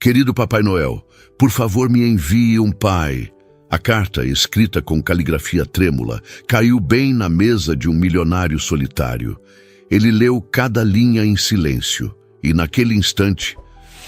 Querido Papai Noel, por favor me envie um pai. A carta, escrita com caligrafia trêmula, caiu bem na mesa de um milionário solitário. Ele leu cada linha em silêncio, e naquele instante,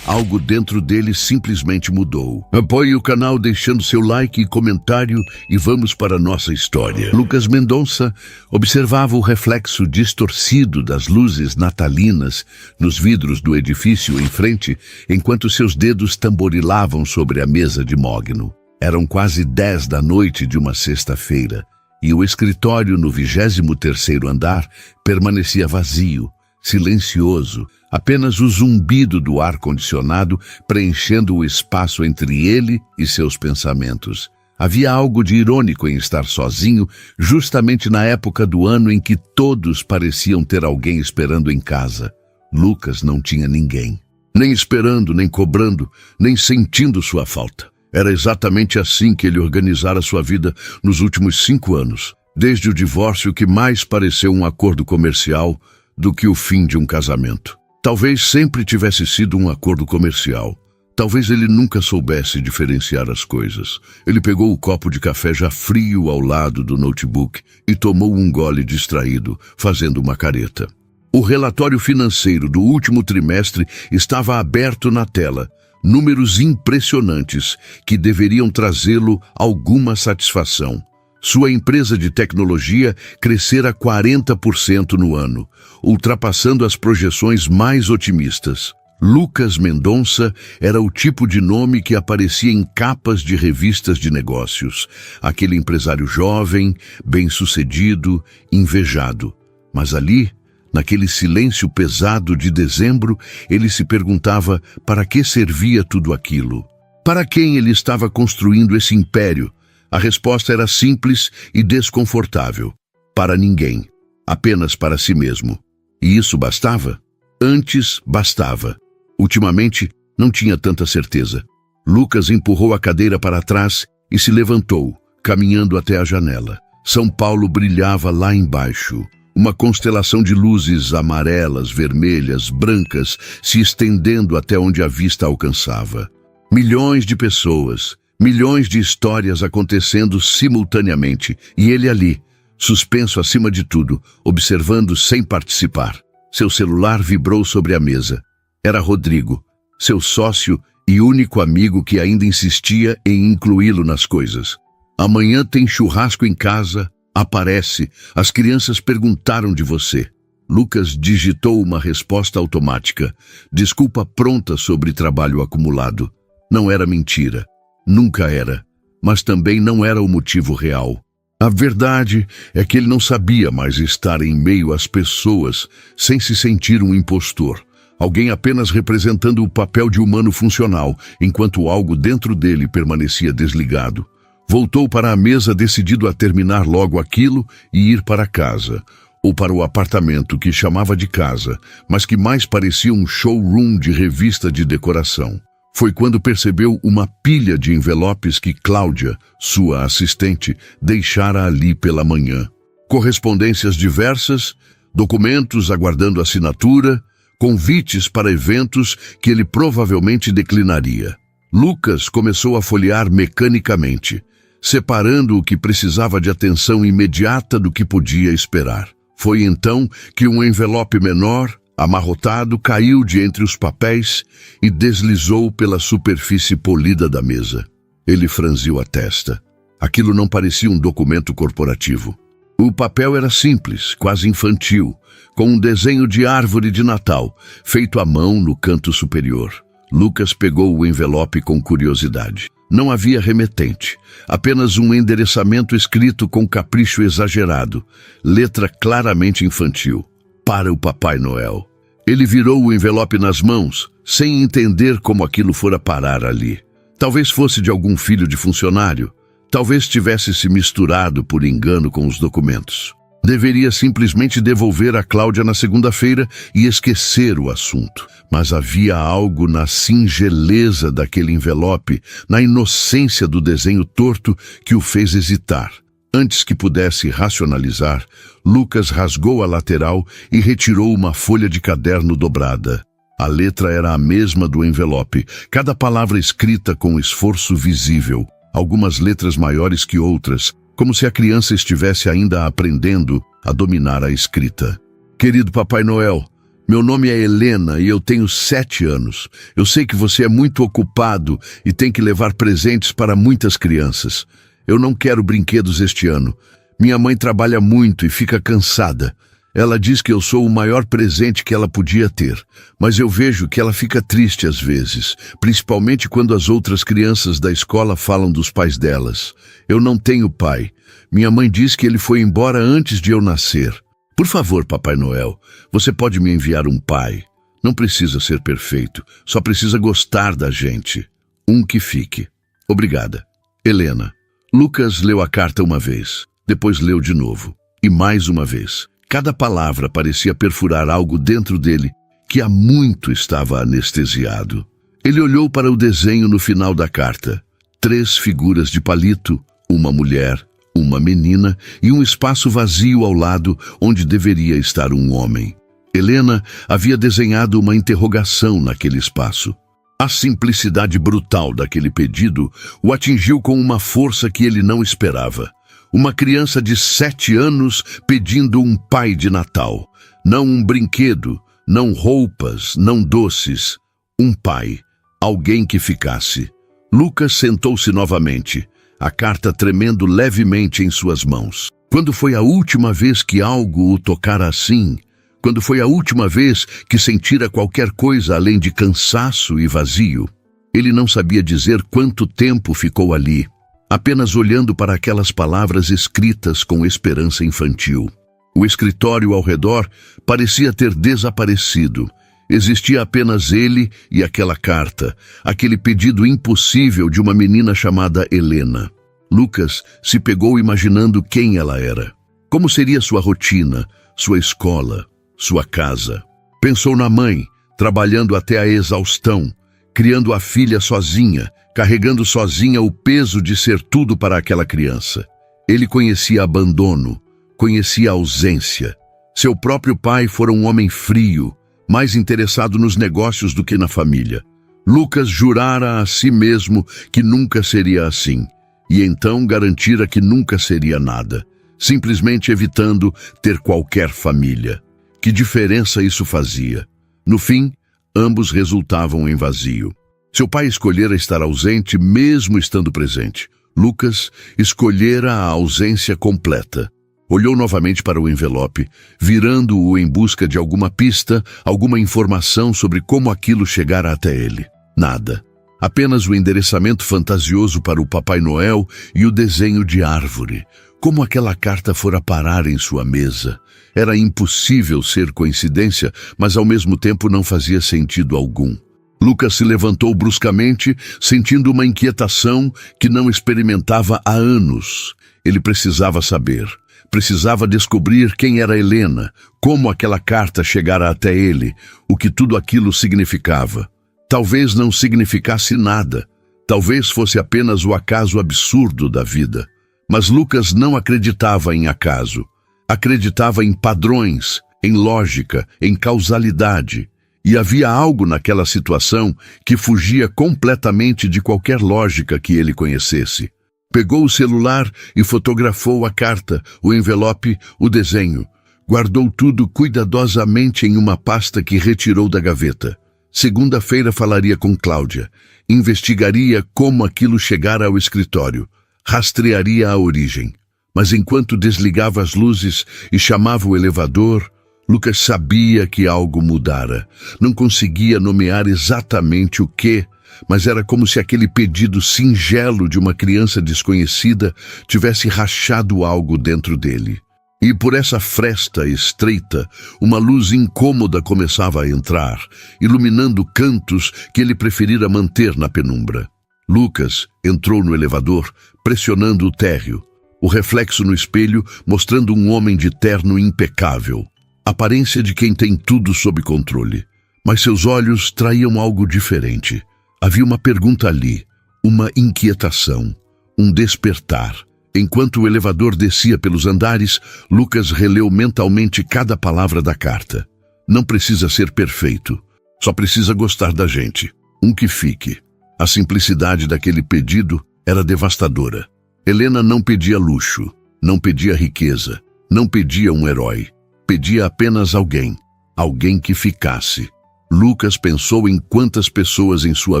algo dentro dele simplesmente mudou. Apoie o canal deixando seu like e comentário e vamos para a nossa história. Lucas Mendonça observava o reflexo distorcido das luzes natalinas nos vidros do edifício em frente, enquanto seus dedos tamborilavam sobre a mesa de mogno. Eram quase 10 da noite de uma sexta-feira, e o escritório no 23º andar permanecia vazio, silencioso, apenas o zumbido do ar-condicionado preenchendo o espaço entre ele e seus pensamentos. Havia algo de irônico em estar sozinho, justamente na época do ano em que todos pareciam ter alguém esperando em casa. Lucas não tinha ninguém. Nem esperando, nem cobrando, nem sentindo sua falta. Era exatamente assim que ele organizara sua vida nos últimos 5 anos, desde o divórcio que mais pareceu um acordo comercial do que o fim de um casamento. Talvez sempre tivesse sido um acordo comercial. Talvez ele nunca soubesse diferenciar as coisas. Ele pegou o copo de café já frio ao lado do notebook e tomou um gole distraído, fazendo uma careta. O relatório financeiro do último trimestre estava aberto na tela. Números impressionantes que deveriam trazê-lo alguma satisfação. Sua empresa de tecnologia crescera 40% no ano, ultrapassando as projeções mais otimistas. Lucas Mendonça era o tipo de nome que aparecia em capas de revistas de negócios. Aquele empresário jovem, bem-sucedido, invejado. Mas ali, naquele silêncio pesado de dezembro, ele se perguntava para que servia tudo aquilo. Para quem ele estava construindo esse império? A resposta era simples e desconfortável. Para ninguém. Apenas para si mesmo. E isso bastava? Antes bastava. Ultimamente, não tinha tanta certeza. Lucas empurrou a cadeira para trás e se levantou, caminhando até a janela. São Paulo brilhava lá embaixo. Uma constelação de luzes amarelas, vermelhas, brancas, se estendendo até onde a vista alcançava. Milhões de pessoas, milhões de histórias acontecendo simultaneamente, e ele ali, suspenso acima de tudo, observando sem participar. Seu celular vibrou sobre a mesa. Era Rodrigo, seu sócio e único amigo que ainda insistia em incluí-lo nas coisas. Amanhã tem churrasco em casa. Aparece, as crianças perguntaram de você. Lucas digitou uma resposta automática. Desculpa pronta sobre trabalho acumulado. Não era mentira. Nunca era. Mas também não era o motivo real. A verdade é que ele não sabia mais estar em meio às pessoas sem se sentir um impostor. Alguém apenas representando o papel de humano funcional, enquanto algo dentro dele permanecia desligado. Voltou para a mesa decidido a terminar logo aquilo e ir para casa, ou para o apartamento que chamava de casa, mas que mais parecia um showroom de revista de decoração. Foi quando percebeu uma pilha de envelopes que Cláudia, sua assistente, deixara ali pela manhã. Correspondências diversas, documentos aguardando assinatura, convites para eventos que ele provavelmente declinaria. Lucas começou a folhear mecanicamente, separando o que precisava de atenção imediata do que podia esperar. Foi então que um envelope menor, amarrotado, caiu de entre os papéis e deslizou pela superfície polida da mesa. Ele franziu a testa. Aquilo não parecia um documento corporativo. O papel era simples, quase infantil, com um desenho de árvore de Natal, feito à mão no canto superior. Lucas pegou o envelope com curiosidade. Não havia remetente, apenas um endereçamento escrito com capricho exagerado, letra claramente infantil. Para o Papai Noel. Ele virou o envelope nas mãos, sem entender como aquilo fora parar ali. Talvez fosse de algum filho de funcionário. Talvez tivesse se misturado por engano com os documentos. Deveria simplesmente devolver a Cláudia na segunda-feira e esquecer o assunto. Mas havia algo na singeleza daquele envelope, na inocência do desenho torto, que o fez hesitar. Antes que pudesse racionalizar, Lucas rasgou a lateral e retirou uma folha de caderno dobrada. A letra era a mesma do envelope, cada palavra escrita com esforço visível, algumas letras maiores que outras, como se a criança estivesse ainda aprendendo a dominar a escrita. Querido Papai Noel, meu nome é Helena e eu tenho 7 anos. Eu sei que você é muito ocupado e tem que levar presentes para muitas crianças. Eu não quero brinquedos este ano. Minha mãe trabalha muito e fica cansada. Ela diz que eu sou o maior presente que ela podia ter, mas eu vejo que ela fica triste às vezes, principalmente quando as outras crianças da escola falam dos pais delas. Eu não tenho pai. Minha mãe diz que ele foi embora antes de eu nascer. Por favor, Papai Noel, você pode me enviar um pai. Não precisa ser perfeito, só precisa gostar da gente. Um que fique. Obrigada. Helena. Lucas leu a carta uma vez, depois leu de novo, e mais uma vez. Cada palavra parecia perfurar algo dentro dele que há muito estava anestesiado. Ele olhou para o desenho no final da carta. 3 figuras de palito, uma mulher, uma menina e um espaço vazio ao lado onde deveria estar um homem. Helena havia desenhado uma interrogação naquele espaço. A simplicidade brutal daquele pedido o atingiu com uma força que ele não esperava. Uma criança de 7 anos pedindo um pai de Natal. Não um brinquedo, não roupas, não doces. Um pai, alguém que ficasse. Lucas sentou-se novamente, a carta tremendo levemente em suas mãos. Quando foi a última vez que algo o tocara assim? Quando foi a última vez que sentira qualquer coisa além de cansaço e vazio? Ele não sabia dizer quanto tempo ficou ali, apenas olhando para aquelas palavras escritas com esperança infantil. O escritório ao redor parecia ter desaparecido. Existia apenas ele e aquela carta, aquele pedido impossível de uma menina chamada Helena. Lucas se pegou imaginando quem ela era. Como seria sua rotina, sua escola, sua casa? Pensou na mãe, trabalhando até a exaustão, criando a filha sozinha, carregando sozinha o peso de ser tudo para aquela criança. Ele conhecia abandono, conhecia ausência. Seu próprio pai fora um homem frio, mais interessado nos negócios do que na família. Lucas jurara a si mesmo que nunca seria assim, e então garantira que nunca seria nada, simplesmente evitando ter qualquer família. Que diferença isso fazia? No fim, ambos resultavam em vazio. Seu pai escolhera estar ausente mesmo estando presente. Lucas escolhera a ausência completa. Olhou novamente para o envelope, virando-o em busca de alguma pista, alguma informação sobre como aquilo chegara até ele. Nada. Apenas o endereçamento fantasioso para o Papai Noel e o desenho de árvore. Como aquela carta fora parar em sua mesa. Era impossível ser coincidência, mas ao mesmo tempo não fazia sentido algum. Lucas se levantou bruscamente, sentindo uma inquietação que não experimentava há anos. Ele precisava saber. Precisava descobrir quem era Helena, como aquela carta chegara até ele, o que tudo aquilo significava. Talvez não significasse nada. Talvez fosse apenas o acaso absurdo da vida. Mas Lucas não acreditava em acaso. Acreditava em padrões, em lógica, em causalidade. E havia algo naquela situação que fugia completamente de qualquer lógica que ele conhecesse. Pegou o celular e fotografou a carta, o envelope, o desenho. Guardou tudo cuidadosamente em uma pasta que retirou da gaveta. Segunda-feira falaria com Cláudia. Investigaria como aquilo chegara ao escritório. Rastrearia a origem. Mas enquanto desligava as luzes e chamava o elevador, Lucas sabia que algo mudara. Não conseguia nomear exatamente o que, mas era como se aquele pedido singelo de uma criança desconhecida tivesse rachado algo dentro dele. E por essa fresta estreita, uma luz incômoda começava a entrar, iluminando cantos que ele preferira manter na penumbra. Lucas entrou no elevador, pressionando o térreo, o reflexo no espelho mostrando um homem de terno impecável. Aparência de quem tem tudo sob controle. Mas seus olhos traíam algo diferente. Havia uma pergunta ali, uma inquietação, um despertar. Enquanto o elevador descia pelos andares, Lucas releu mentalmente cada palavra da carta. Não precisa ser perfeito. Só precisa gostar da gente. Um que fique. A simplicidade daquele pedido era devastadora. Helena não pedia luxo, não pedia riqueza, não pedia um herói. Pedia apenas alguém. Alguém que ficasse. Lucas pensou em quantas pessoas em sua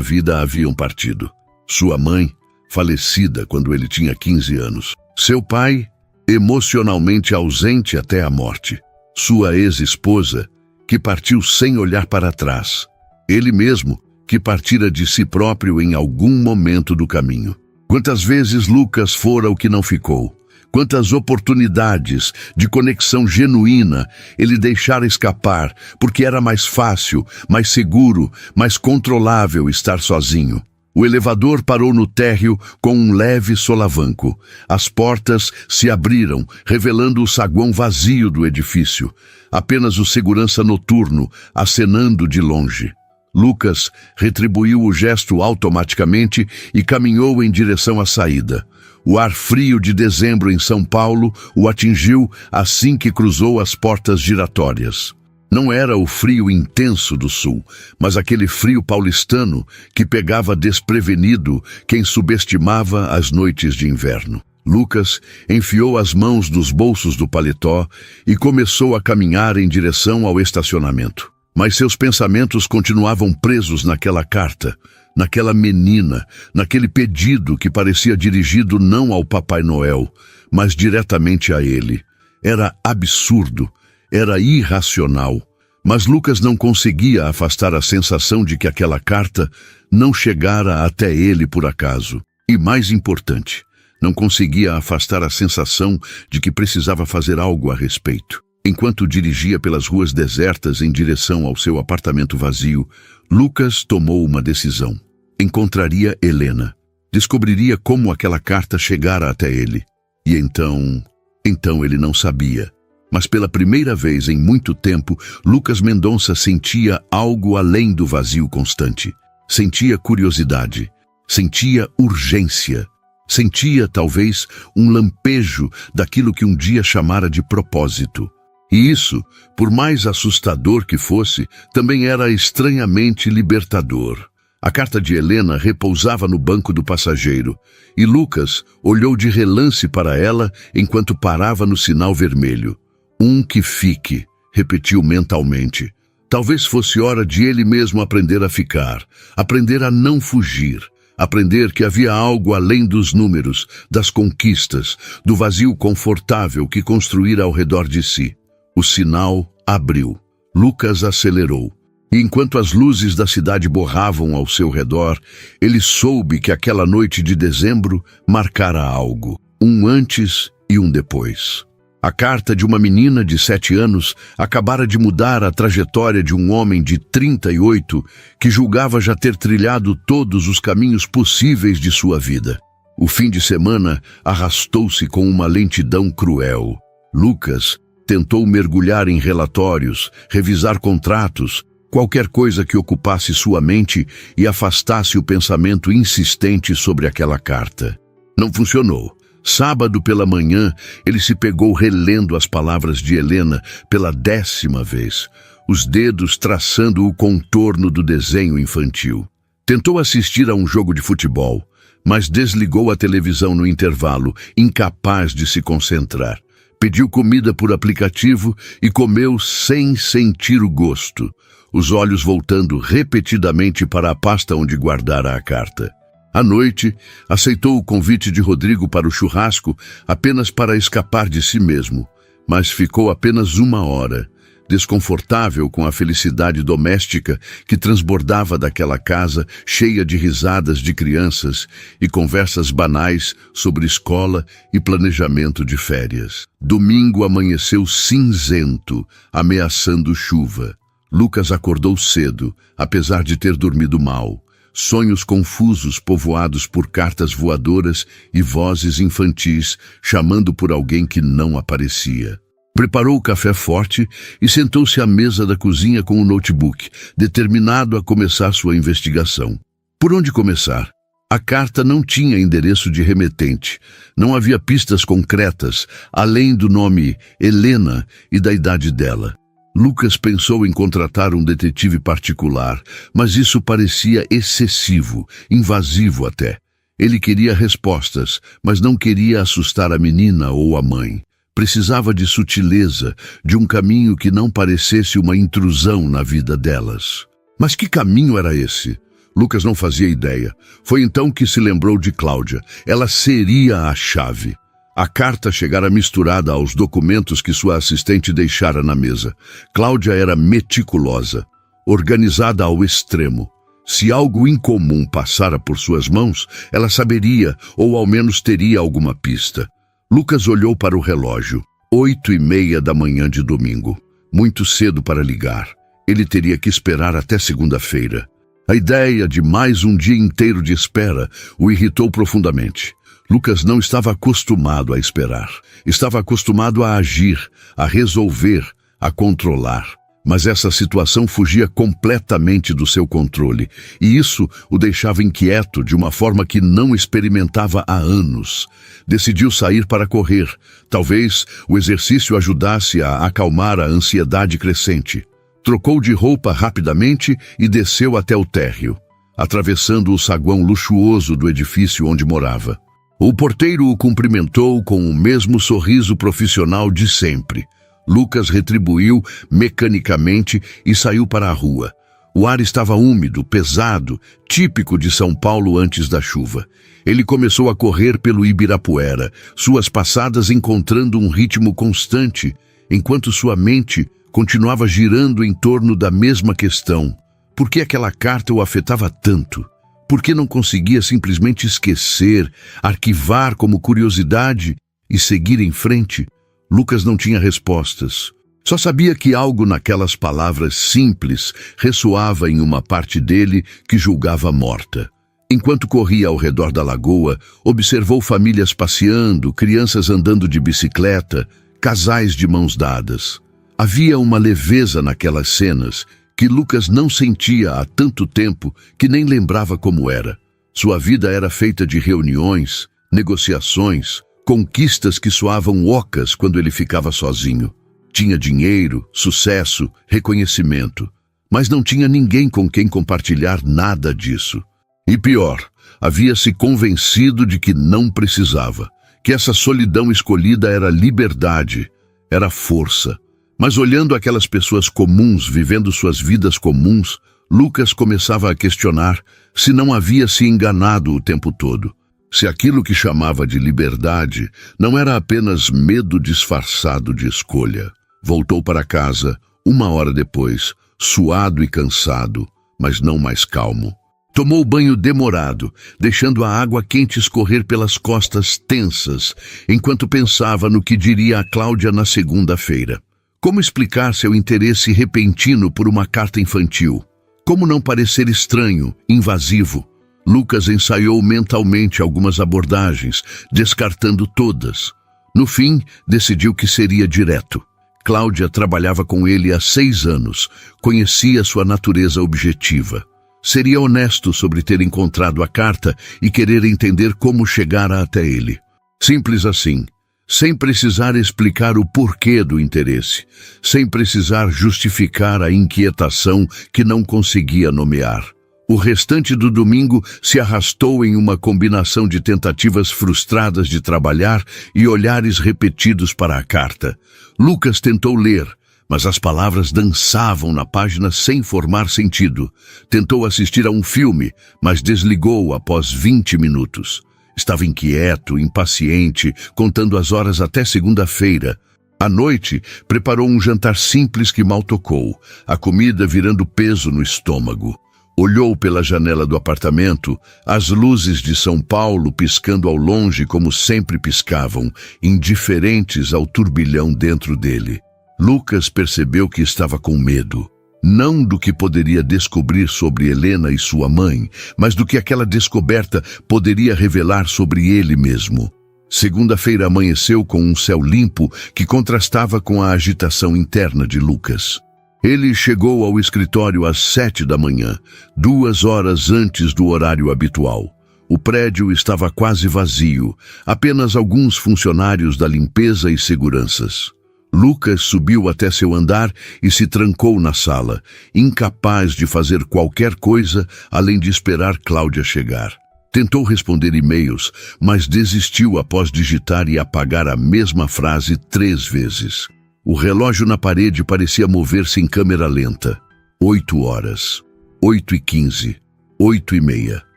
vida haviam partido. Sua mãe, falecida quando ele tinha 15 anos. Seu pai, emocionalmente ausente até a morte. Sua ex-esposa, que partiu sem olhar para trás. Ele mesmo, que partira de si próprio em algum momento do caminho. Quantas vezes Lucas fora o que não ficou? Quantas oportunidades de conexão genuína ele deixara escapar, porque era mais fácil, mais seguro, mais controlável estar sozinho. O elevador parou no térreo com um leve solavanco. As portas se abriram, revelando o saguão vazio do edifício. Apenas o segurança noturno, acenando de longe. Lucas retribuiu o gesto automaticamente e caminhou em direção à saída. O ar frio de dezembro em São Paulo o atingiu assim que cruzou as portas giratórias. Não era o frio intenso do sul, mas aquele frio paulistano que pegava desprevenido quem subestimava as noites de inverno. Lucas enfiou as mãos nos bolsos do paletó e começou a caminhar em direção ao estacionamento. Mas seus pensamentos continuavam presos naquela carta, naquela menina, naquele pedido que parecia dirigido não ao Papai Noel, mas diretamente a ele. Era absurdo. Era irracional, mas Lucas não conseguia afastar a sensação de que aquela carta não chegara até ele por acaso. E mais importante, não conseguia afastar a sensação de que precisava fazer algo a respeito. Enquanto dirigia pelas ruas desertas em direção ao seu apartamento vazio, Lucas tomou uma decisão. Encontraria Helena. Descobriria como aquela carta chegara até ele. E então ele não sabia. Mas pela primeira vez em muito tempo, Lucas Mendonça sentia algo além do vazio constante. Sentia curiosidade, sentia urgência, sentia talvez um lampejo daquilo que um dia chamara de propósito. E isso, por mais assustador que fosse, também era estranhamente libertador. A carta de Helena repousava no banco do passageiro, e Lucas olhou de relance para ela enquanto parava no sinal vermelho. Um que fique, repetiu mentalmente. Talvez fosse hora de ele mesmo aprender a ficar, aprender a não fugir, aprender que havia algo além dos números, das conquistas, do vazio confortável que construíra ao redor de si. O sinal abriu. Lucas acelerou. E enquanto as luzes da cidade borravam ao seu redor, ele soube que aquela noite de dezembro marcara algo. Um antes e um depois. A carta de uma menina de 7 anos acabara de mudar a trajetória de um homem de 38 que julgava já ter trilhado todos os caminhos possíveis de sua vida. O fim de semana arrastou-se com uma lentidão cruel. Lucas tentou mergulhar em relatórios, revisar contratos, qualquer coisa que ocupasse sua mente e afastasse o pensamento insistente sobre aquela carta. Não funcionou. Sábado pela manhã, ele se pegou relendo as palavras de Helena pela 10ª vez, os dedos traçando o contorno do desenho infantil. Tentou assistir a um jogo de futebol, mas desligou a televisão no intervalo, incapaz de se concentrar. Pediu comida por aplicativo e comeu sem sentir o gosto, os olhos voltando repetidamente para a pasta onde guardara a carta. À noite, aceitou o convite de Rodrigo para o churrasco apenas para escapar de si mesmo, mas ficou apenas 1 hora, desconfortável com a felicidade doméstica que transbordava daquela casa cheia de risadas de crianças e conversas banais sobre escola e planejamento de férias. Domingo amanheceu cinzento, ameaçando chuva. Lucas acordou cedo, apesar de ter dormido mal. Sonhos confusos povoados por cartas voadoras e vozes infantis chamando por alguém que não aparecia. Preparou o café forte e sentou-se à mesa da cozinha com o notebook, determinado a começar sua investigação. Por onde começar? A carta não tinha endereço de remetente. Não havia pistas concretas, além do nome Helena e da idade dela. Lucas pensou em contratar um detetive particular, mas isso parecia excessivo, invasivo até. Ele queria respostas, mas não queria assustar a menina ou a mãe. Precisava de sutileza, de um caminho que não parecesse uma intrusão na vida delas. Mas que caminho era esse? Lucas não fazia ideia. Foi então que se lembrou de Cláudia. Ela seria a chave. A carta chegara misturada aos documentos que sua assistente deixara na mesa. Cláudia era meticulosa, organizada ao extremo. Se algo incomum passara por suas mãos, ela saberia, ou ao menos teria alguma pista. Lucas olhou para o relógio. 8:30 da manhã de domingo. Muito cedo para ligar. Ele teria que esperar até segunda-feira. A ideia de mais um dia inteiro de espera o irritou profundamente. Lucas não estava acostumado a esperar. Estava acostumado a agir, a resolver, a controlar. Mas essa situação fugia completamente do seu controle, e isso o deixava inquieto de uma forma que não experimentava há anos. Decidiu sair para correr. Talvez o exercício ajudasse a acalmar a ansiedade crescente. Trocou de roupa rapidamente e desceu até o térreo, atravessando o saguão luxuoso do edifício onde morava. O porteiro o cumprimentou com o mesmo sorriso profissional de sempre. Lucas retribuiu mecanicamente e saiu para a rua. O ar estava úmido, pesado, típico de São Paulo antes da chuva. Ele começou a correr pelo Ibirapuera, suas passadas encontrando um ritmo constante, enquanto sua mente continuava girando em torno da mesma questão. Por que aquela carta o afetava tanto? Por que não conseguia simplesmente esquecer, arquivar como curiosidade e seguir em frente? Lucas não tinha respostas. Só sabia que algo naquelas palavras simples ressoava em uma parte dele que julgava morta. Enquanto corria ao redor da lagoa, observou famílias passeando, crianças andando de bicicleta, casais de mãos dadas. Havia uma leveza naquelas cenas que Lucas não sentia há tanto tempo que nem lembrava como era. Sua vida era feita de reuniões, negociações, conquistas que soavam ocas quando ele ficava sozinho. Tinha dinheiro, sucesso, reconhecimento, mas não tinha ninguém com quem compartilhar nada disso. E pior, havia se convencido de que não precisava, que essa solidão escolhida era liberdade, era força. Mas olhando aquelas pessoas comuns vivendo suas vidas comuns, Lucas começava a questionar se não havia se enganado o tempo todo. Se aquilo que chamava de liberdade não era apenas medo disfarçado de escolha. Voltou para casa, 1 hora depois, suado e cansado, mas não mais calmo. Tomou banho demorado, deixando a água quente escorrer pelas costas tensas, enquanto pensava no que diria a Cláudia na segunda-feira. Como explicar seu interesse repentino por uma carta infantil? Como não parecer estranho, invasivo? Lucas ensaiou mentalmente algumas abordagens, descartando todas. No fim, decidiu que seria direto. Cláudia trabalhava com ele há 6 anos, conhecia sua natureza objetiva. Seria honesto sobre ter encontrado a carta e querer entender como chegara até ele. Simples assim, sem precisar explicar o porquê do interesse, sem precisar justificar a inquietação que não conseguia nomear. O restante do domingo se arrastou em uma combinação de tentativas frustradas de trabalhar e olhares repetidos para a carta. Lucas tentou ler, mas as palavras dançavam na página sem formar sentido. Tentou assistir a um filme, mas desligou após 20 minutos. Estava inquieto, impaciente, contando as horas até segunda-feira. À noite, preparou um jantar simples que mal tocou, a comida virando peso no estômago. Olhou pela janela do apartamento, as luzes de São Paulo piscando ao longe como sempre piscavam, indiferentes ao turbilhão dentro dele. Lucas percebeu que estava com medo. Não do que poderia descobrir sobre Helena e sua mãe, mas do que aquela descoberta poderia revelar sobre ele mesmo. Segunda-feira amanheceu com um céu limpo que contrastava com a agitação interna de Lucas. Ele chegou ao escritório às 7 da manhã, 2 horas antes do horário habitual. O prédio estava quase vazio, apenas alguns funcionários da limpeza e seguranças. Lucas subiu até seu andar e se trancou na sala, incapaz de fazer qualquer coisa além de esperar Cláudia chegar. Tentou responder e-mails, mas desistiu após digitar e apagar a mesma frase 3 vezes. O relógio na parede parecia mover-se em câmera lenta. 8 horas, 8h15, 8h30.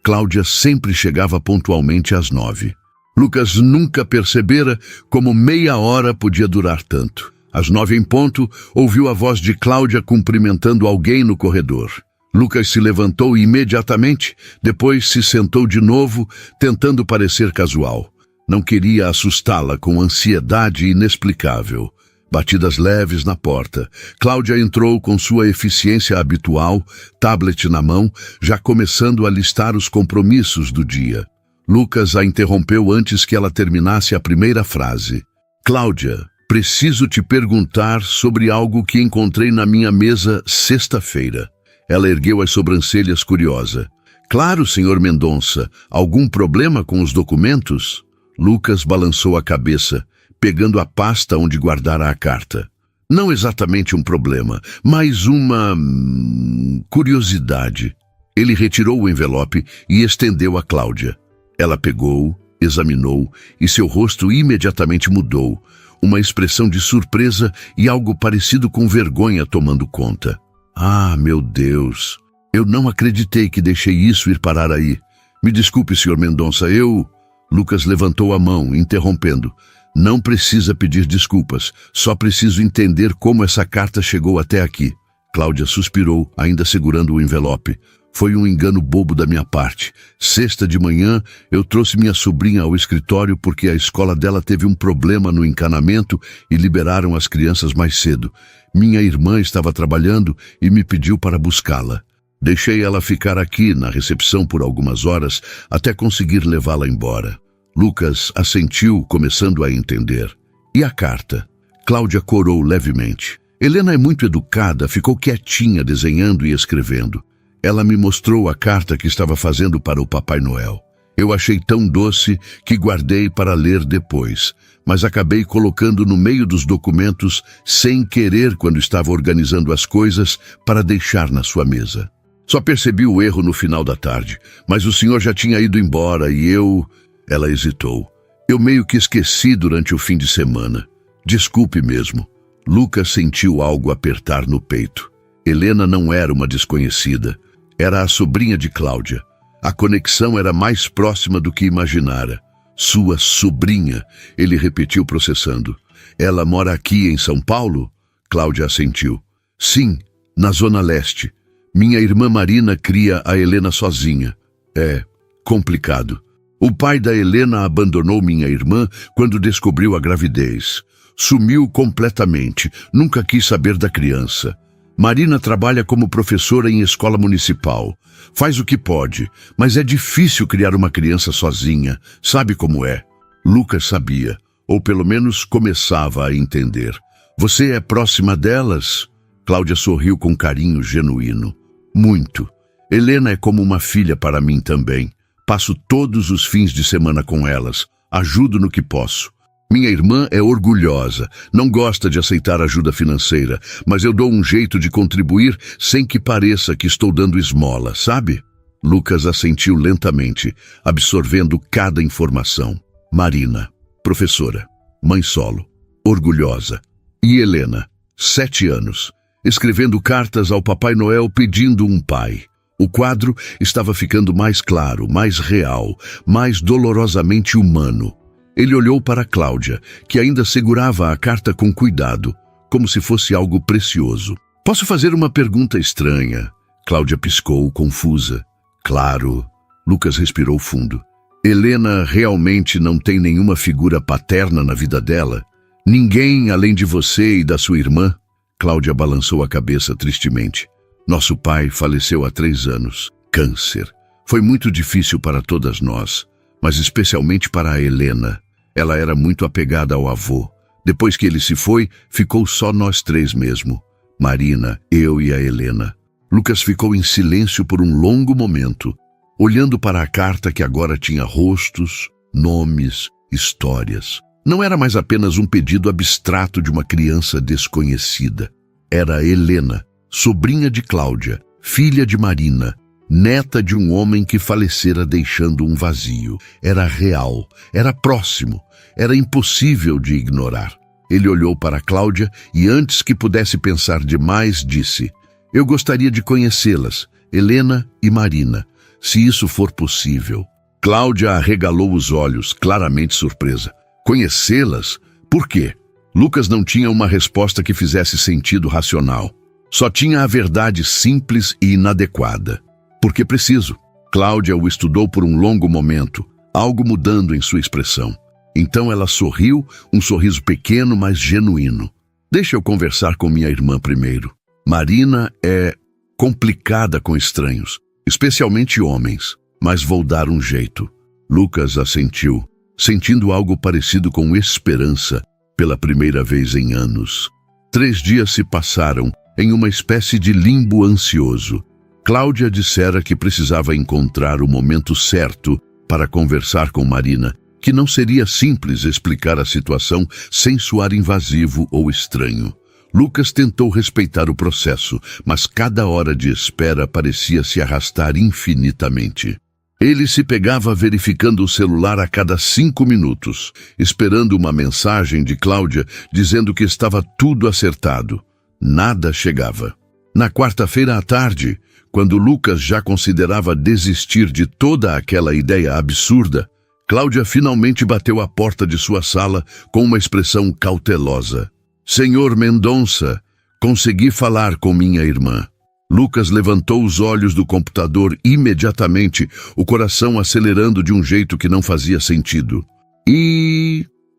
Cláudia sempre chegava pontualmente às 9. Lucas nunca percebera como meia hora podia durar tanto. Às 9 em ponto, ouviu a voz de Cláudia cumprimentando alguém no corredor. Lucas se levantou imediatamente, depois se sentou de novo, tentando parecer casual. Não queria assustá-la com ansiedade inexplicável. Batidas leves na porta. Cláudia entrou com sua eficiência habitual, tablet na mão, já começando a listar os compromissos do dia. Lucas a interrompeu antes que ela terminasse a primeira frase. Cláudia, preciso te perguntar sobre algo que encontrei na minha mesa sexta-feira. Ela ergueu as sobrancelhas curiosa. Claro, senhor Mendonça, algum problema com os documentos? Lucas balançou a cabeça, pegando a pasta onde guardara a carta. Não exatamente um problema, mas uma curiosidade. Ele retirou o envelope e estendeu a Cláudia. Ela pegou, examinou e seu rosto imediatamente mudou, uma expressão de surpresa e algo parecido com vergonha tomando conta. Ah, meu Deus! Eu não acreditei que deixei isso ir parar aí. Me desculpe, senhor Mendonça, Lucas levantou a mão, interrompendo. Não precisa pedir desculpas, só preciso entender como essa carta chegou até aqui. Cláudia suspirou, ainda segurando o envelope. Foi um engano bobo da minha parte. Sexta de manhã, eu trouxe minha sobrinha ao escritório porque a escola dela teve um problema no encanamento e liberaram as crianças mais cedo. Minha irmã estava trabalhando e me pediu para buscá-la. Deixei ela ficar aqui na recepção por algumas horas até conseguir levá-la embora. Lucas assentiu, começando a entender. E a carta? Cláudia corou levemente. Helena é muito educada, ficou quietinha desenhando e escrevendo. Ela me mostrou a carta que estava fazendo para o Papai Noel. Eu achei tão doce que guardei para ler depois, mas acabei colocando no meio dos documentos sem querer quando estava organizando as coisas para deixar na sua mesa. Só percebi o erro no final da tarde, mas o senhor já tinha ido embora e eu... Ela hesitou. Eu meio que esqueci durante o fim de semana. Desculpe mesmo. Lucas sentiu algo apertar no peito. Helena não era uma desconhecida. Era a sobrinha de Cláudia. A conexão era mais próxima do que imaginara. Sua sobrinha, ele repetiu processando. Ela mora aqui em São Paulo? Cláudia assentiu. Sim, na Zona Leste. Minha irmã Marina cria a Helena sozinha. É complicado. O pai da Helena abandonou minha irmã quando descobriu a gravidez. Sumiu completamente, nunca quis saber da criança. Marina trabalha como professora em escola municipal. Faz o que pode, mas é difícil criar uma criança sozinha. Sabe como é? Lucas sabia, ou pelo menos começava a entender. Você é próxima delas? Cláudia sorriu com carinho genuíno. Muito. Helena é como uma filha para mim também. Passo todos os fins de semana com elas. Ajudo no que posso. Minha irmã é orgulhosa, não gosta de aceitar ajuda financeira, mas eu dou um jeito de contribuir sem que pareça que estou dando esmola, sabe? Lucas assentiu lentamente, absorvendo cada informação. Marina, professora, mãe solo, orgulhosa. E Helena, 7 anos, escrevendo cartas ao Papai Noel pedindo um pai. O quadro estava ficando mais claro, mais real, mais dolorosamente humano. Ele olhou para Cláudia, que ainda segurava a carta com cuidado, como se fosse algo precioso. Posso fazer uma pergunta estranha? Cláudia piscou, confusa. Claro. Lucas respirou fundo. Helena realmente não tem nenhuma figura paterna na vida dela? Ninguém além de você e da sua irmã? Cláudia balançou a cabeça tristemente. Nosso pai faleceu há 3 anos. Câncer. Foi muito difícil para todas nós, mas especialmente para a Helena. Ela era muito apegada ao avô. Depois que ele se foi, ficou só nós 3 mesmo. Marina, eu e a Helena. Lucas ficou em silêncio por um longo momento, olhando para a carta que agora tinha rostos, nomes, histórias. Não era mais apenas um pedido abstrato de uma criança desconhecida. Era Helena, sobrinha de Cláudia, filha de Marina, neta de um homem que falecera deixando um vazio. Era real, era próximo, era impossível de ignorar. Ele olhou para Cláudia e, antes que pudesse pensar demais, disse: "Eu gostaria de conhecê-las, Helena e Marina, se isso for possível." Cláudia arregalou os olhos, claramente surpresa. Conhecê-las? Por quê? Lucas não tinha uma resposta que fizesse sentido racional. Só tinha a verdade simples e inadequada. Porque preciso. Cláudia o estudou por um longo momento, algo mudando em sua expressão. Então ela sorriu, um sorriso pequeno, mas genuíno. "Deixa eu conversar com minha irmã primeiro. Marina é complicada com estranhos, especialmente homens, mas vou dar um jeito." Lucas assentiu, sentindo algo parecido com esperança pela primeira vez em anos. 3 dias se passaram em uma espécie de limbo ansioso. Cláudia dissera que precisava encontrar o momento certo para conversar com Marina, que não seria simples explicar a situação sem soar invasivo ou estranho. Lucas tentou respeitar o processo, mas cada hora de espera parecia se arrastar infinitamente. Ele se pegava verificando o celular a cada 5 minutos, esperando uma mensagem de Cláudia dizendo que estava tudo acertado. Nada chegava. Na quarta-feira à tarde, quando Lucas já considerava desistir de toda aquela ideia absurda, Cláudia finalmente bateu à porta de sua sala com uma expressão cautelosa. "Senhor Mendonça, consegui falar com minha irmã." Lucas levantou os olhos do computador imediatamente, o coração acelerando de um jeito que não fazia sentido.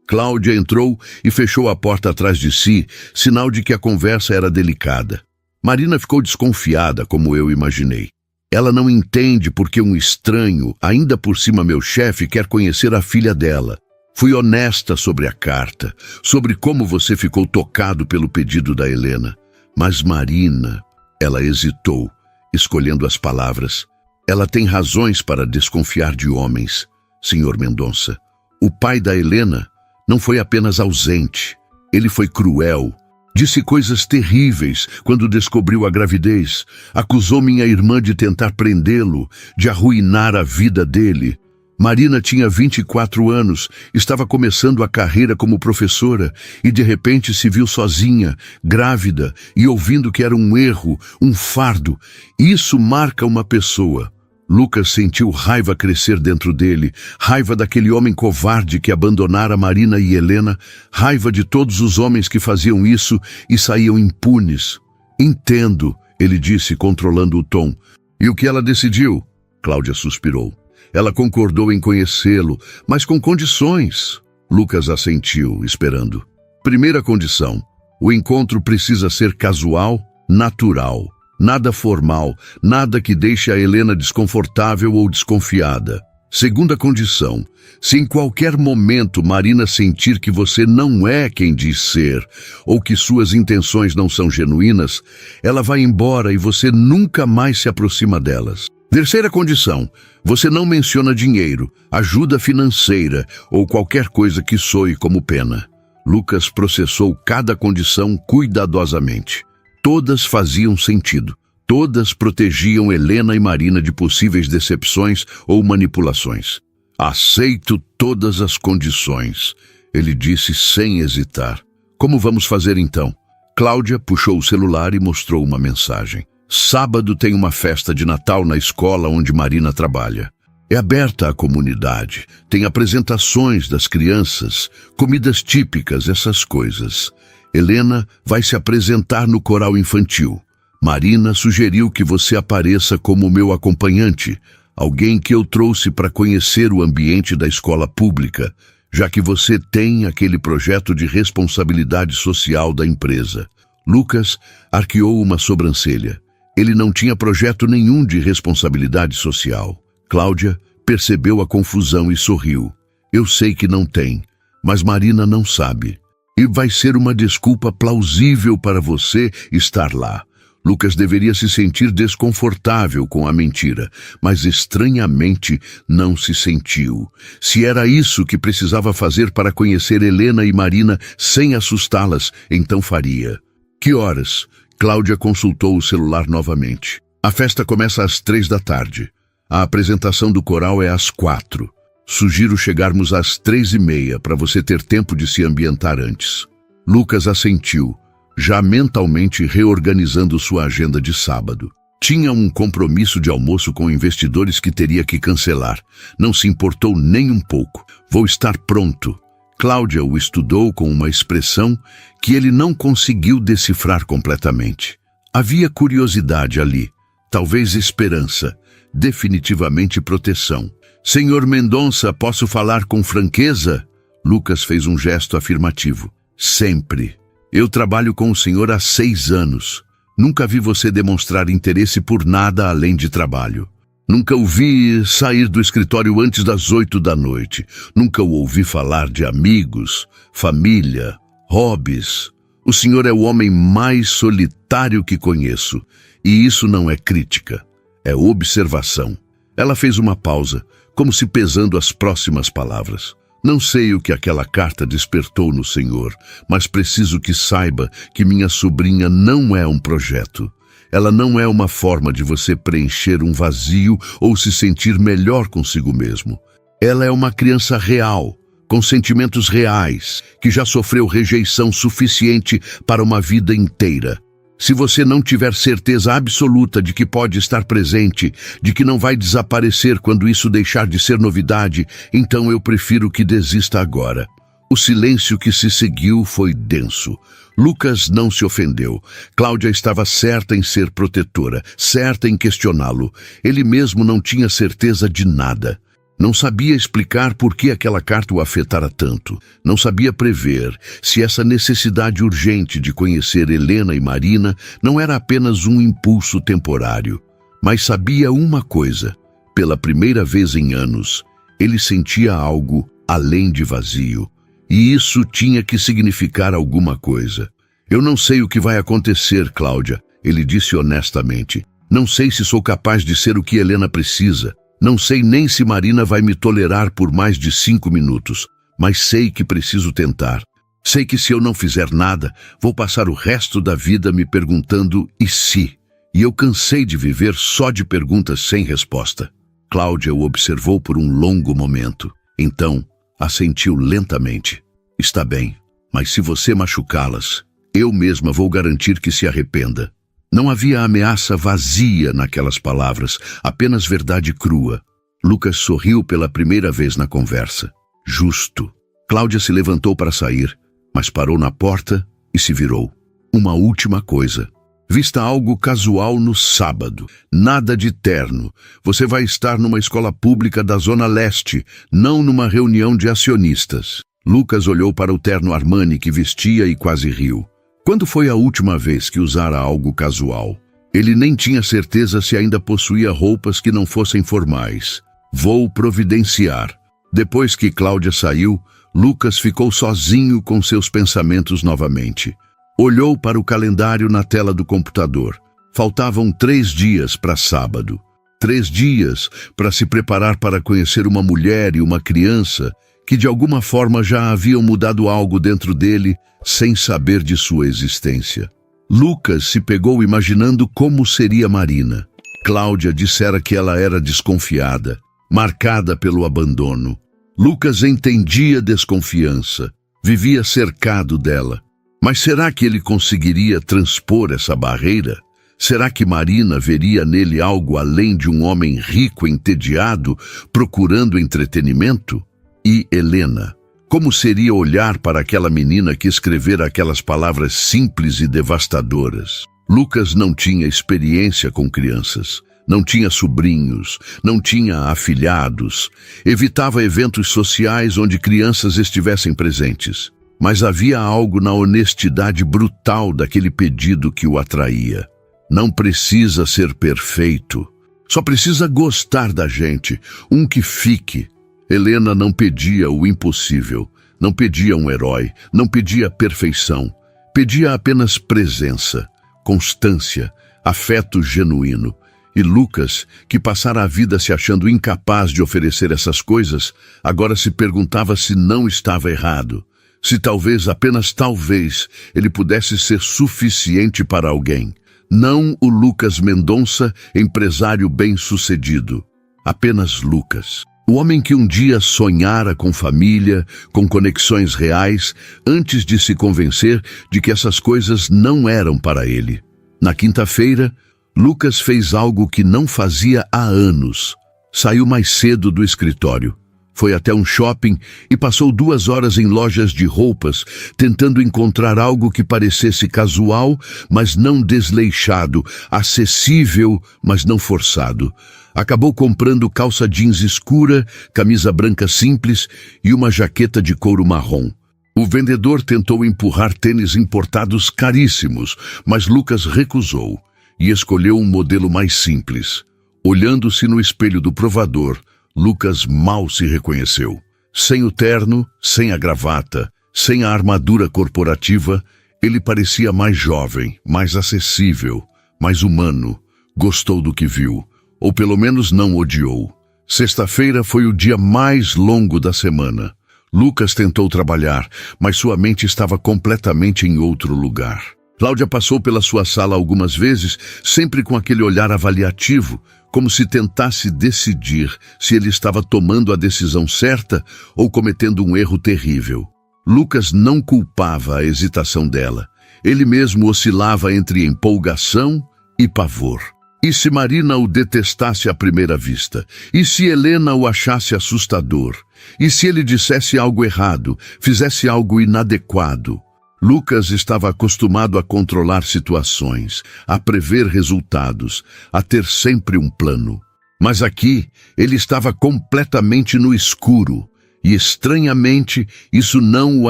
Cláudia entrou e fechou a porta atrás de si, sinal de que a conversa era delicada. Marina ficou desconfiada, como eu imaginei. Ela não entende porque um estranho, ainda por cima meu chefe, quer conhecer a filha dela. Fui honesta sobre a carta, sobre como você ficou tocado pelo pedido da Helena. Mas Marina... Ela hesitou, escolhendo as palavras. "Ela tem razões para desconfiar de homens, Sr. Mendonça. O pai da Helena não foi apenas ausente. Ele foi cruel. Disse coisas terríveis quando descobriu a gravidez. Acusou minha irmã de tentar prendê-lo, de arruinar a vida dele. Marina tinha 24 anos, estava começando a carreira como professora e de repente se viu sozinha, grávida e ouvindo que era um erro, um fardo. Isso marca uma pessoa." Lucas sentiu raiva crescer dentro dele, raiva daquele homem covarde que abandonara Marina e Helena, raiva de todos os homens que faziam isso e saíam impunes. "Entendo", ele disse, controlando o tom. "E o que ela decidiu?" Cláudia suspirou. "Ela concordou em conhecê-lo, mas com condições." Lucas assentiu, esperando. "Primeira condição: o encontro precisa ser casual, natural. Nada formal, nada que deixe a Helena desconfortável ou desconfiada. Segunda condição: se em qualquer momento Marina sentir que você não é quem diz ser, ou que suas intenções não são genuínas, ela vai embora e você nunca mais se aproxima delas. Terceira condição: você não menciona dinheiro, ajuda financeira ou qualquer coisa que soe como pena." Lucas processou cada condição cuidadosamente. Todas faziam sentido. Todas protegiam Helena e Marina de possíveis decepções ou manipulações. "Aceito todas as condições", ele disse sem hesitar. "Como vamos fazer então?" Cláudia puxou o celular e mostrou uma mensagem. "Sábado tem uma festa de Natal na escola onde Marina trabalha. É aberta à comunidade, tem apresentações das crianças, comidas típicas, essas coisas. Helena vai se apresentar no coral infantil. Marina sugeriu que você apareça como meu acompanhante, alguém que eu trouxe para conhecer o ambiente da escola pública, já que você tem aquele projeto de responsabilidade social da empresa." Lucas arqueou uma sobrancelha. Ele não tinha projeto nenhum de responsabilidade social. Cláudia percebeu a confusão e sorriu. "Eu sei que não tem, mas Marina não sabe. E vai ser uma desculpa plausível para você estar lá." Lucas deveria se sentir desconfortável com a mentira, mas estranhamente não se sentiu. Se era isso que precisava fazer para conhecer Helena e Marina sem assustá-las, então faria. Que horas? Cláudia consultou o celular novamente. A festa começa às 3 da tarde. A apresentação do coral é às 4. Sugiro chegarmos às 3:30 para você ter tempo de se ambientar antes. Lucas assentiu, já mentalmente reorganizando sua agenda de sábado. Tinha um compromisso de almoço com investidores que teria que cancelar. Não se importou nem um pouco. Vou estar pronto. Cláudia o estudou com uma expressão que ele não conseguiu decifrar completamente. Havia curiosidade ali, talvez esperança, definitivamente proteção. Senhor Mendonça, posso falar com franqueza? Lucas fez um gesto afirmativo. Sempre. Eu trabalho com o senhor há 6 anos. Nunca vi você demonstrar interesse por nada além de trabalho. Nunca o vi sair do escritório antes das 8 da noite. Nunca o ouvi falar de amigos, família, hobbies. O senhor é o homem mais solitário que conheço. E isso não é crítica, é observação. Ela fez uma pausa, como se pesando as próximas palavras. Não sei o que aquela carta despertou no senhor, mas preciso que saiba que minha sobrinha não é um projeto. Ela não é uma forma de você preencher um vazio ou se sentir melhor consigo mesmo. Ela é uma criança real, com sentimentos reais, que já sofreu rejeição suficiente para uma vida inteira. Se você não tiver certeza absoluta de que pode estar presente, de que não vai desaparecer quando isso deixar de ser novidade, então eu prefiro que desista agora. O silêncio que se seguiu foi denso. Lucas não se ofendeu. Cláudia estava certa em ser protetora, certa em questioná-lo. Ele mesmo não tinha certeza de nada. Não sabia explicar por que aquela carta o afetara tanto. Não sabia prever se essa necessidade urgente de conhecer Helena e Marina não era apenas um impulso temporário. Mas sabia uma coisa. Pela primeira vez em anos, ele sentia algo além de vazio. E isso tinha que significar alguma coisa. Eu não sei o que vai acontecer, Cláudia, ele disse honestamente. Não sei se sou capaz de ser o que Helena precisa. Não sei nem se Marina vai me tolerar por mais de 5 minutos, mas sei que preciso tentar. Sei que se eu não fizer nada, vou passar o resto da vida me perguntando e se? E eu cansei de viver só de perguntas sem resposta. Cláudia o observou por um longo momento. Então, assentiu lentamente. Está bem, mas se você machucá-las, eu mesma vou garantir que se arrependa. Não havia ameaça vazia naquelas palavras, apenas verdade crua. Lucas sorriu pela primeira vez na conversa. Justo. Cláudia se levantou para sair, mas parou na porta e se virou. Uma última coisa. Vista algo casual no sábado. Nada de terno. Você vai estar numa escola pública da Zona Leste, não numa reunião de acionistas. Lucas olhou para o terno Armani que vestia e quase riu. Quando foi a última vez que usara algo casual? Ele nem tinha certeza se ainda possuía roupas que não fossem formais. Vou providenciar. Depois que Cláudia saiu, Lucas ficou sozinho com seus pensamentos novamente. Olhou para o calendário na tela do computador. Faltavam 3 dias para sábado. 3 dias para se preparar para conhecer uma mulher e uma criança que de alguma forma já haviam mudado algo dentro dele sem saber de sua existência. Lucas se pegou imaginando como seria Marina. Cláudia dissera que ela era desconfiada, marcada pelo abandono. Lucas entendia desconfiança, vivia cercado dela. Mas será que ele conseguiria transpor essa barreira? Será que Marina veria nele algo além de um homem rico entediado, procurando entretenimento? E Helena? Como seria olhar para aquela menina que escrevera aquelas palavras simples e devastadoras? Lucas não tinha experiência com crianças, não tinha sobrinhos, não tinha afilhados, evitava eventos sociais onde crianças estivessem presentes. Mas havia algo na honestidade brutal daquele pedido que o atraía. Não precisa ser perfeito, só precisa gostar da gente, um que fique. Helena não pedia o impossível, não pedia um herói, não pedia perfeição. Pedia apenas presença, constância, afeto genuíno. E Lucas, que passara a vida se achando incapaz de oferecer essas coisas, agora se perguntava se não estava errado. Se talvez, apenas talvez, ele pudesse ser suficiente para alguém. Não o Lucas Mendonça, empresário bem-sucedido. Apenas Lucas. O homem que um dia sonhara com família, com conexões reais, antes de se convencer de que essas coisas não eram para ele. Na quinta-feira, Lucas fez algo que não fazia há anos. Saiu mais cedo do escritório. Foi até um shopping e passou 2 horas em lojas de roupas, tentando encontrar algo que parecesse casual, mas não desleixado, acessível, mas não forçado. Acabou comprando calça jeans escura, camisa branca simples e uma jaqueta de couro marrom. O vendedor tentou empurrar tênis importados caríssimos, mas Lucas recusou e escolheu um modelo mais simples. Olhando-se no espelho do provador, Lucas mal se reconheceu. Sem o terno, sem a gravata, sem a armadura corporativa, ele parecia mais jovem, mais acessível, mais humano. Gostou do que viu, ou pelo menos não odiou. Sexta-feira foi o dia mais longo da semana. Lucas tentou trabalhar, mas sua mente estava completamente em outro lugar. Cláudia passou pela sua sala algumas vezes, sempre com aquele olhar avaliativo, como se tentasse decidir se ele estava tomando a decisão certa ou cometendo um erro terrível. Lucas não culpava a hesitação dela. Ele mesmo oscilava entre empolgação e pavor. E se Marina o detestasse à primeira vista? E se Helena o achasse assustador? E se ele dissesse algo errado, fizesse algo inadequado? Lucas estava acostumado a controlar situações, a prever resultados, a ter sempre um plano. Mas aqui, ele estava completamente no escuro, e estranhamente, isso não o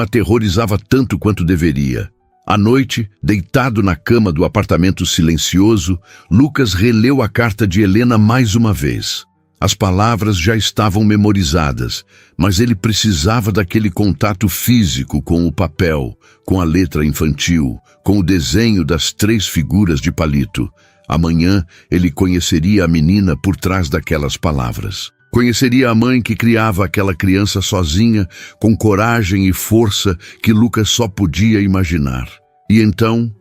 aterrorizava tanto quanto deveria. À noite, deitado na cama do apartamento silencioso, Lucas releu a carta de Helena mais uma vez. As palavras já estavam memorizadas, mas ele precisava daquele contato físico com o papel, com a letra infantil, com o desenho das 3 figuras de palito. Amanhã ele conheceria a menina por trás daquelas palavras. Conheceria a mãe que criava aquela criança sozinha, com coragem e força que Lucas só podia imaginar. E então,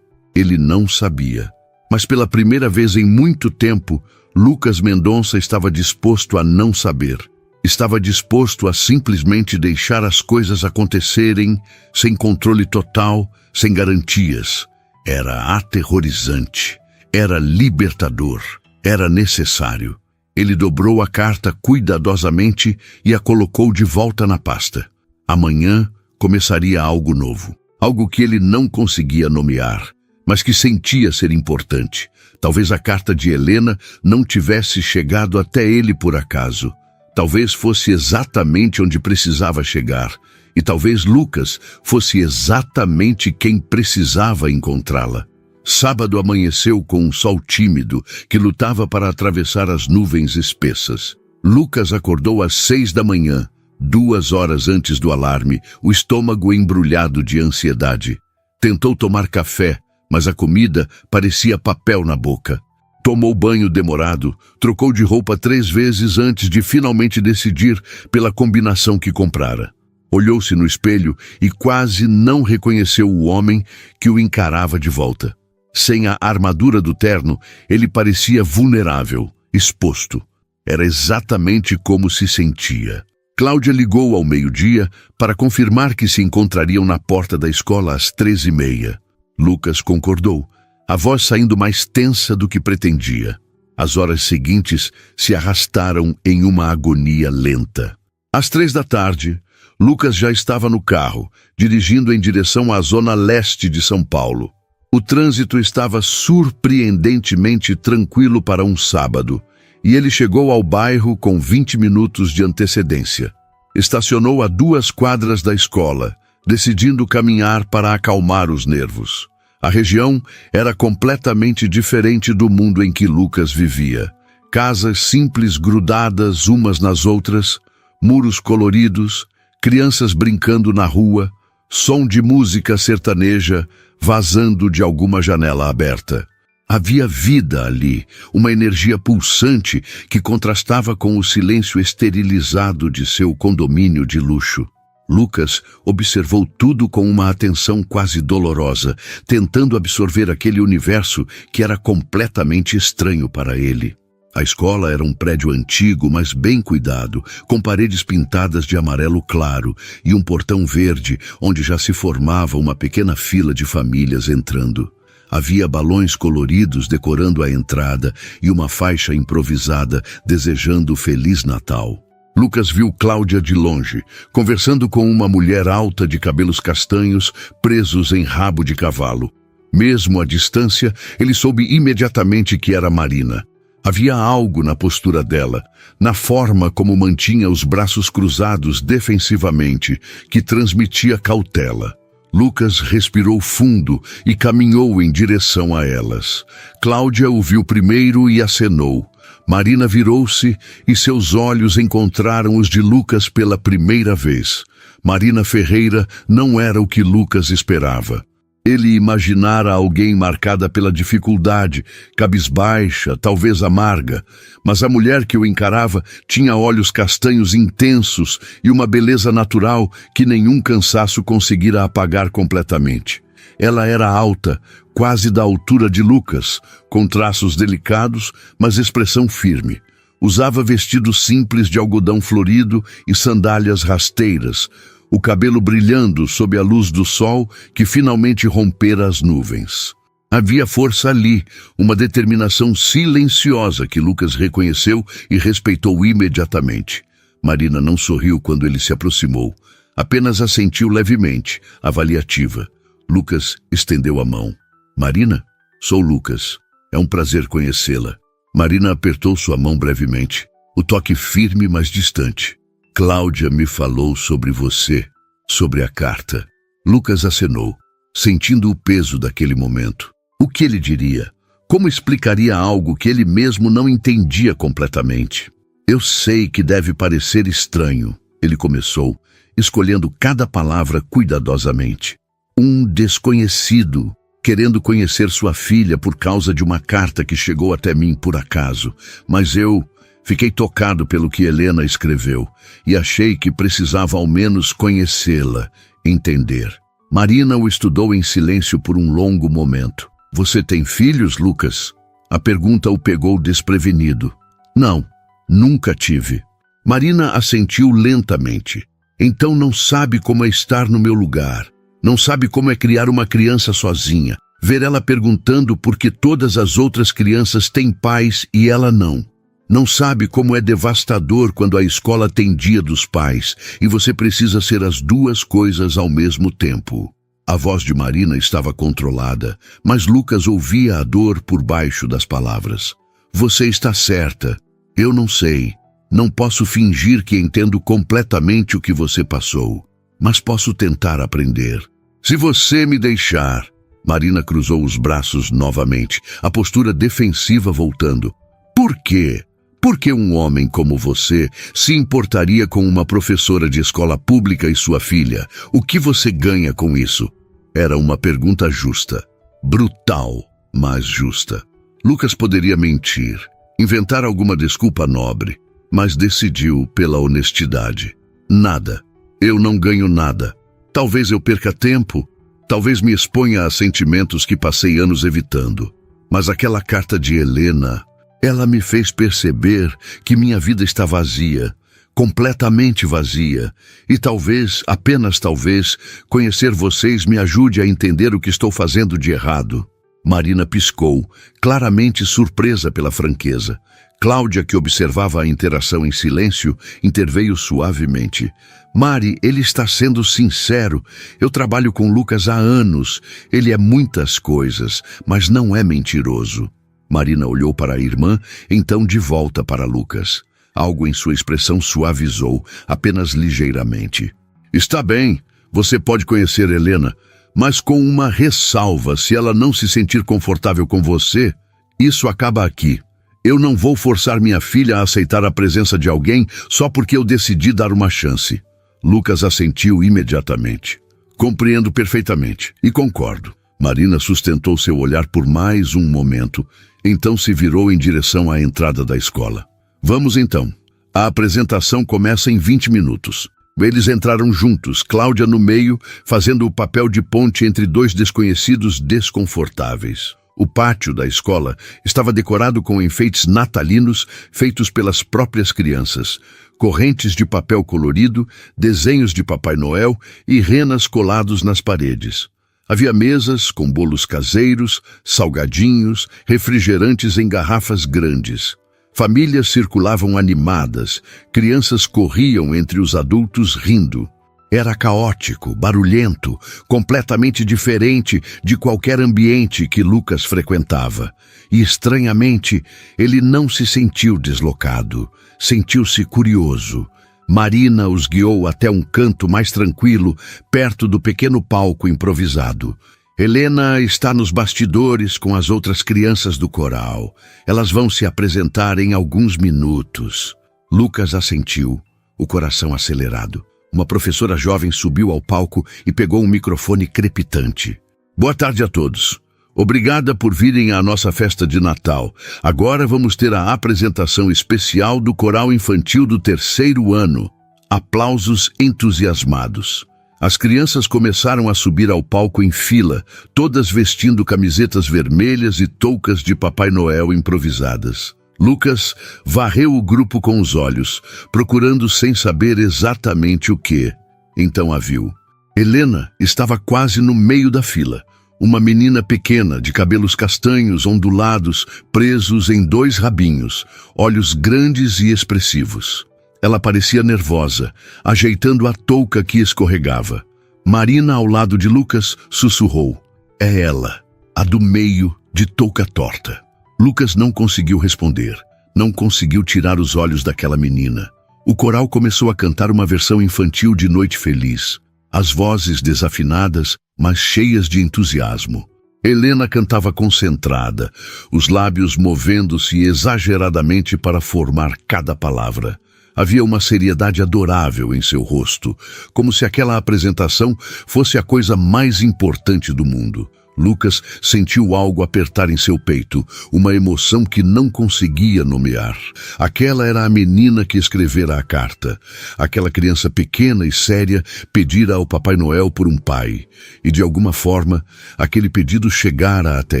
ele não sabia. Mas pela primeira vez em muito tempo, Lucas Mendonça estava disposto a não saber. Estava disposto a simplesmente deixar as coisas acontecerem, sem controle total, sem garantias. Era aterrorizante, era libertador, era necessário. Ele dobrou a carta cuidadosamente e a colocou de volta na pasta. Amanhã começaria algo novo, algo que ele não conseguia nomear, mas que sentia ser importante. Talvez a carta de Helena não tivesse chegado até ele por acaso. Talvez fosse exatamente onde precisava chegar. E talvez Lucas fosse exatamente quem precisava encontrá-la. Sábado amanheceu com um sol tímido que lutava para atravessar as nuvens espessas. Lucas acordou às 6 da manhã, 2 horas antes do alarme, o estômago embrulhado de ansiedade. Tentou tomar café, mas a comida parecia papel na boca. Tomou banho demorado, trocou de roupa 3 vezes antes de finalmente decidir pela combinação que comprara. Olhou-se no espelho e quase não reconheceu o homem que o encarava de volta. Sem a armadura do terno, ele parecia vulnerável, exposto. Era exatamente como se sentia. Cláudia ligou ao meio-dia para confirmar que se encontrariam na porta da escola às 13h30. Lucas concordou, a voz saindo mais tensa do que pretendia. As horas seguintes se arrastaram em uma agonia lenta. Às 3 da tarde, Lucas já estava no carro, dirigindo em direção à zona leste de São Paulo. O trânsito estava surpreendentemente tranquilo para um sábado, e ele chegou ao bairro com 20 minutos de antecedência. Estacionou a 2 quadras da escola, decidindo caminhar para acalmar os nervos. A região era completamente diferente do mundo em que Lucas vivia. Casas simples grudadas umas nas outras, muros coloridos, crianças brincando na rua, som de música sertaneja vazando de alguma janela aberta. Havia vida ali, uma energia pulsante que contrastava com o silêncio esterilizado de seu condomínio de luxo. Lucas observou tudo com uma atenção quase dolorosa, tentando absorver aquele universo que era completamente estranho para ele. A escola era um prédio antigo, mas bem cuidado, com paredes pintadas de amarelo claro e um portão verde, onde já se formava uma pequena fila de famílias entrando. Havia balões coloridos decorando a entrada e uma faixa improvisada desejando Feliz Natal. Lucas viu Cláudia de longe, conversando com uma mulher alta de cabelos castanhos presos em rabo de cavalo. Mesmo à distância, ele soube imediatamente que era Marina. Havia algo na postura dela, na forma como mantinha os braços cruzados defensivamente, que transmitia cautela. Lucas respirou fundo e caminhou em direção a elas. Cláudia o viu primeiro e acenou. Marina virou-se e seus olhos encontraram os de Lucas pela primeira vez. Marina Ferreira não era o que Lucas esperava. Ele imaginara alguém marcada pela dificuldade, cabisbaixa, talvez amarga, mas a mulher que o encarava tinha olhos castanhos intensos e uma beleza natural que nenhum cansaço conseguira apagar completamente. Ela era alta, quase da altura de Lucas, com traços delicados, mas expressão firme. Usava vestido simples de algodão florido e sandálias rasteiras, o cabelo brilhando sob a luz do sol que finalmente rompera as nuvens. Havia força ali, uma determinação silenciosa que Lucas reconheceu e respeitou imediatamente. Marina não sorriu quando ele se aproximou, apenas assentiu levemente, avaliativa. Lucas estendeu a mão. Marina? Sou Lucas. É um prazer conhecê-la. Marina apertou sua mão brevemente, o toque firme, mas distante. Cláudia me falou sobre você, sobre a carta. Lucas acenou, sentindo o peso daquele momento. O que ele diria? Como explicaria algo que ele mesmo não entendia completamente? Eu sei que deve parecer estranho, ele começou, escolhendo cada palavra cuidadosamente. Um desconhecido, querendo conhecer sua filha por causa de uma carta que chegou até mim por acaso, mas eu fiquei tocado pelo que Helena escreveu e achei que precisava ao menos conhecê-la, entender. Marina o estudou em silêncio por um longo momento. Você tem filhos, Lucas? A pergunta o pegou desprevenido. Não, nunca tive. Marina assentiu lentamente. Então não sabe como é estar no meu lugar. Não sabe como é criar uma criança sozinha. Ver ela perguntando por que todas as outras crianças têm pais e ela não. Não sabe como é devastador quando a escola tem Dia dos Pais e você precisa ser as duas coisas ao mesmo tempo. A voz de Marina estava controlada, mas Lucas ouvia a dor por baixo das palavras. Você está certa. Eu não sei. Não posso fingir que entendo completamente o que você passou, mas posso tentar aprender. Se você me deixar... Marina cruzou os braços novamente, a postura defensiva voltando. Por quê? Por que um homem como você se importaria com uma professora de escola pública e sua filha? O que você ganha com isso? Era uma pergunta justa. Brutal, mas justa. Lucas poderia mentir, inventar alguma desculpa nobre, mas decidiu pela honestidade. Nada. Eu não ganho nada. Talvez eu perca tempo, talvez me exponha a sentimentos que passei anos evitando. Mas aquela carta de Helena, ela me fez perceber que minha vida está vazia, completamente vazia, e talvez, apenas talvez, conhecer vocês me ajude a entender o que estou fazendo de errado. Marina piscou, claramente surpresa pela franqueza. Cláudia, que observava a interação em silêncio, interveio suavemente. Mari, ele está sendo sincero. Eu trabalho com Lucas há anos. Ele é muitas coisas, mas não é mentiroso. Marina olhou para a irmã, então de volta para Lucas. Algo em sua expressão suavizou, apenas ligeiramente. Está bem, você pode conhecer Helena, mas com uma ressalva: se ela não se sentir confortável com você, isso acaba aqui. Eu não vou forçar minha filha a aceitar a presença de alguém só porque eu decidi dar uma chance. Lucas assentiu imediatamente. Compreendo perfeitamente e concordo. Marina sustentou seu olhar por mais um momento, então se virou em direção à entrada da escola. Vamos então. A apresentação começa em 20 minutos. Eles entraram juntos, Cláudia no meio, fazendo o papel de ponte entre dois desconhecidos desconfortáveis. O pátio da escola estava decorado com enfeites natalinos feitos pelas próprias crianças, correntes de papel colorido, desenhos de Papai Noel e renas colados nas paredes. Havia mesas com bolos caseiros, salgadinhos, refrigerantes em garrafas grandes. Famílias circulavam animadas, crianças corriam entre os adultos rindo. Era caótico, barulhento, completamente diferente de qualquer ambiente que Lucas frequentava. E, estranhamente, ele não se sentiu deslocado, sentiu-se curioso. Marina os guiou até um canto mais tranquilo, perto do pequeno palco improvisado. Helena está nos bastidores com as outras crianças do coral. Elas vão se apresentar em alguns minutos. Lucas assentiu, o coração acelerado. Uma professora jovem subiu ao palco e pegou um microfone crepitante. Boa tarde a todos. Obrigada por virem à nossa festa de Natal. Agora vamos ter a apresentação especial do coral infantil do 3º ano. Aplausos entusiasmados. As crianças começaram a subir ao palco em fila, todas vestindo camisetas vermelhas e toucas de Papai Noel improvisadas. Lucas varreu o grupo com os olhos, procurando sem saber exatamente o que. Então a viu. Helena estava quase no meio da fila. Uma menina pequena, de cabelos castanhos ondulados, presos em 2 rabinhos, olhos grandes e expressivos. Ela parecia nervosa, ajeitando a touca que escorregava. Marina, ao lado de Lucas, sussurrou. É ela, a do meio, de touca torta. Lucas não conseguiu responder. Não conseguiu tirar os olhos daquela menina. O coral começou a cantar uma versão infantil de Noite Feliz. As vozes desafinadas, mas cheias de entusiasmo. Helena cantava concentrada, os lábios movendo-se exageradamente para formar cada palavra. Havia uma seriedade adorável em seu rosto, como se aquela apresentação fosse a coisa mais importante do mundo. Lucas sentiu algo apertar em seu peito, uma emoção que não conseguia nomear. Aquela era a menina que escrevera a carta. Aquela criança pequena e séria pedira ao Papai Noel por um pai. E de alguma forma, aquele pedido chegara até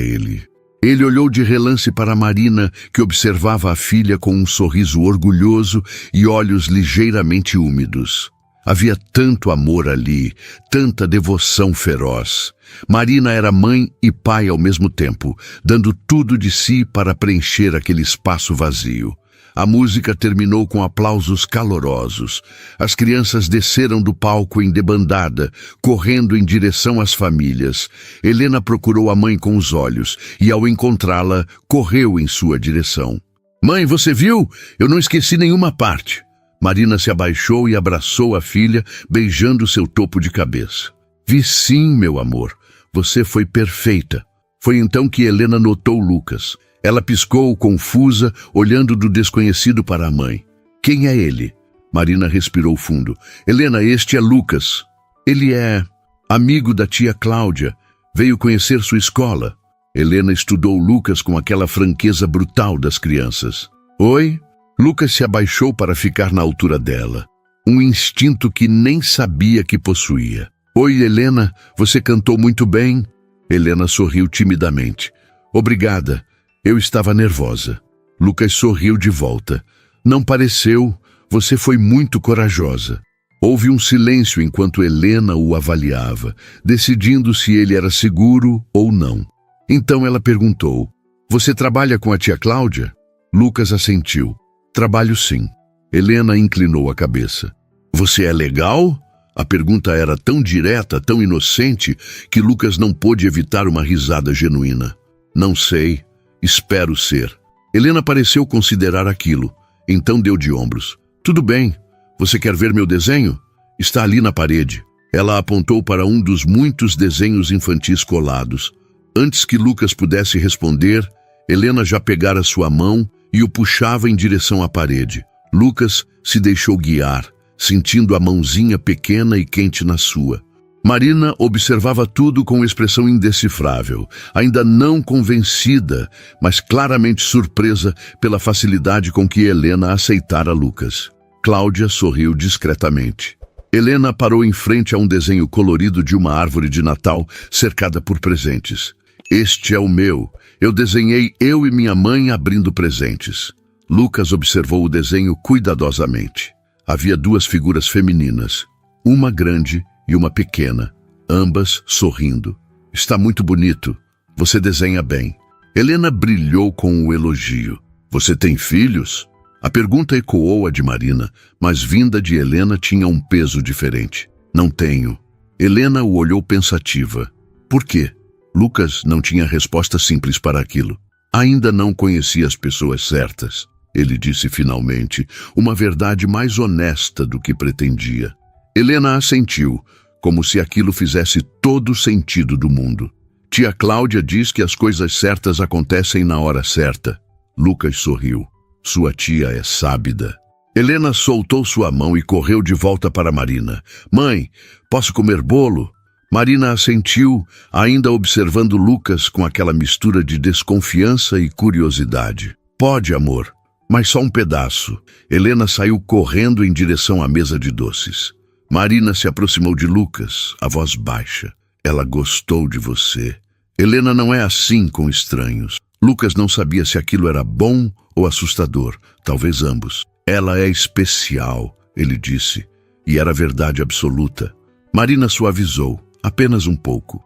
ele. Ele olhou de relance para Marina, que observava a filha com um sorriso orgulhoso e olhos ligeiramente úmidos. Havia tanto amor ali, tanta devoção feroz. Marina era mãe e pai ao mesmo tempo, dando tudo de si para preencher aquele espaço vazio. A música terminou com aplausos calorosos. As crianças desceram do palco em debandada, correndo em direção às famílias. Helena procurou a mãe com os olhos e, ao encontrá-la, correu em sua direção. Mãe, você viu? Eu não esqueci nenhuma parte. Marina se abaixou e abraçou a filha, beijando seu topo de cabeça. Vi sim, meu amor. Você foi perfeita. Foi então que Helena notou Lucas. Ela piscou, confusa, olhando do desconhecido para a mãe. Quem é ele? Marina respirou fundo. Helena, este é Lucas. Ele é amigo da tia Cláudia. Veio conhecer sua escola. Helena estudou Lucas com aquela franqueza brutal das crianças. Oi? Lucas se abaixou para ficar na altura dela. Um instinto que nem sabia que possuía. Oi, Helena, você cantou muito bem. Helena sorriu timidamente. Obrigada. Eu estava nervosa. Lucas sorriu de volta. Não pareceu. Você foi muito corajosa. Houve um silêncio enquanto Helena o avaliava, decidindo se ele era seguro ou não. Então ela perguntou, você trabalha com a tia Cláudia? Lucas assentiu. Trabalho sim. Helena inclinou a cabeça. Você é legal? A pergunta era tão direta, tão inocente, que Lucas não pôde evitar uma risada genuína. Não sei. Espero ser. Helena pareceu considerar aquilo. Então deu de ombros. Tudo bem. Você quer ver meu desenho? Está ali na parede. Ela apontou para um dos muitos desenhos infantis colados. Antes que Lucas pudesse responder, Helena já pegara sua mão e o puxava em direção à parede. Lucas se deixou guiar, sentindo a mãozinha pequena e quente na sua. Marina observava tudo com expressão indecifrável, ainda não convencida, mas claramente surpresa pela facilidade com que Helena aceitara Lucas. Cláudia sorriu discretamente. Helena parou em frente a um desenho colorido de uma árvore de Natal cercada por presentes. Este é o meu. Eu desenhei eu e minha mãe abrindo presentes. Lucas observou o desenho cuidadosamente. Havia duas figuras femininas, uma grande e uma pequena, ambas sorrindo. Está muito bonito. Você desenha bem. Helena brilhou com o elogio. Você tem filhos? A pergunta ecoou a de Marina, mas vinda de Helena tinha um peso diferente. Não tenho. Helena o olhou pensativa. Por quê? Lucas não tinha resposta simples para aquilo. Ainda não conhecia as pessoas certas. Ele disse finalmente, uma verdade mais honesta do que pretendia. Helena assentiu, como se aquilo fizesse todo o sentido do mundo. Tia Cláudia diz que as coisas certas acontecem na hora certa. Lucas sorriu. Sua tia é sábida. Helena soltou sua mão e correu de volta para Marina. Mãe, posso comer bolo? Marina assentiu, ainda observando Lucas com aquela mistura de desconfiança e curiosidade. Pode, amor, mas só um pedaço. Helena saiu correndo em direção à mesa de doces. Marina se aproximou de Lucas, a voz baixa. Ela gostou de você. Helena não é assim com estranhos. Lucas não sabia se aquilo era bom ou assustador, talvez ambos. Ela é especial, ele disse, e era verdade absoluta. Marina suavizou, apenas um pouco.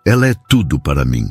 Ela é tudo para mim.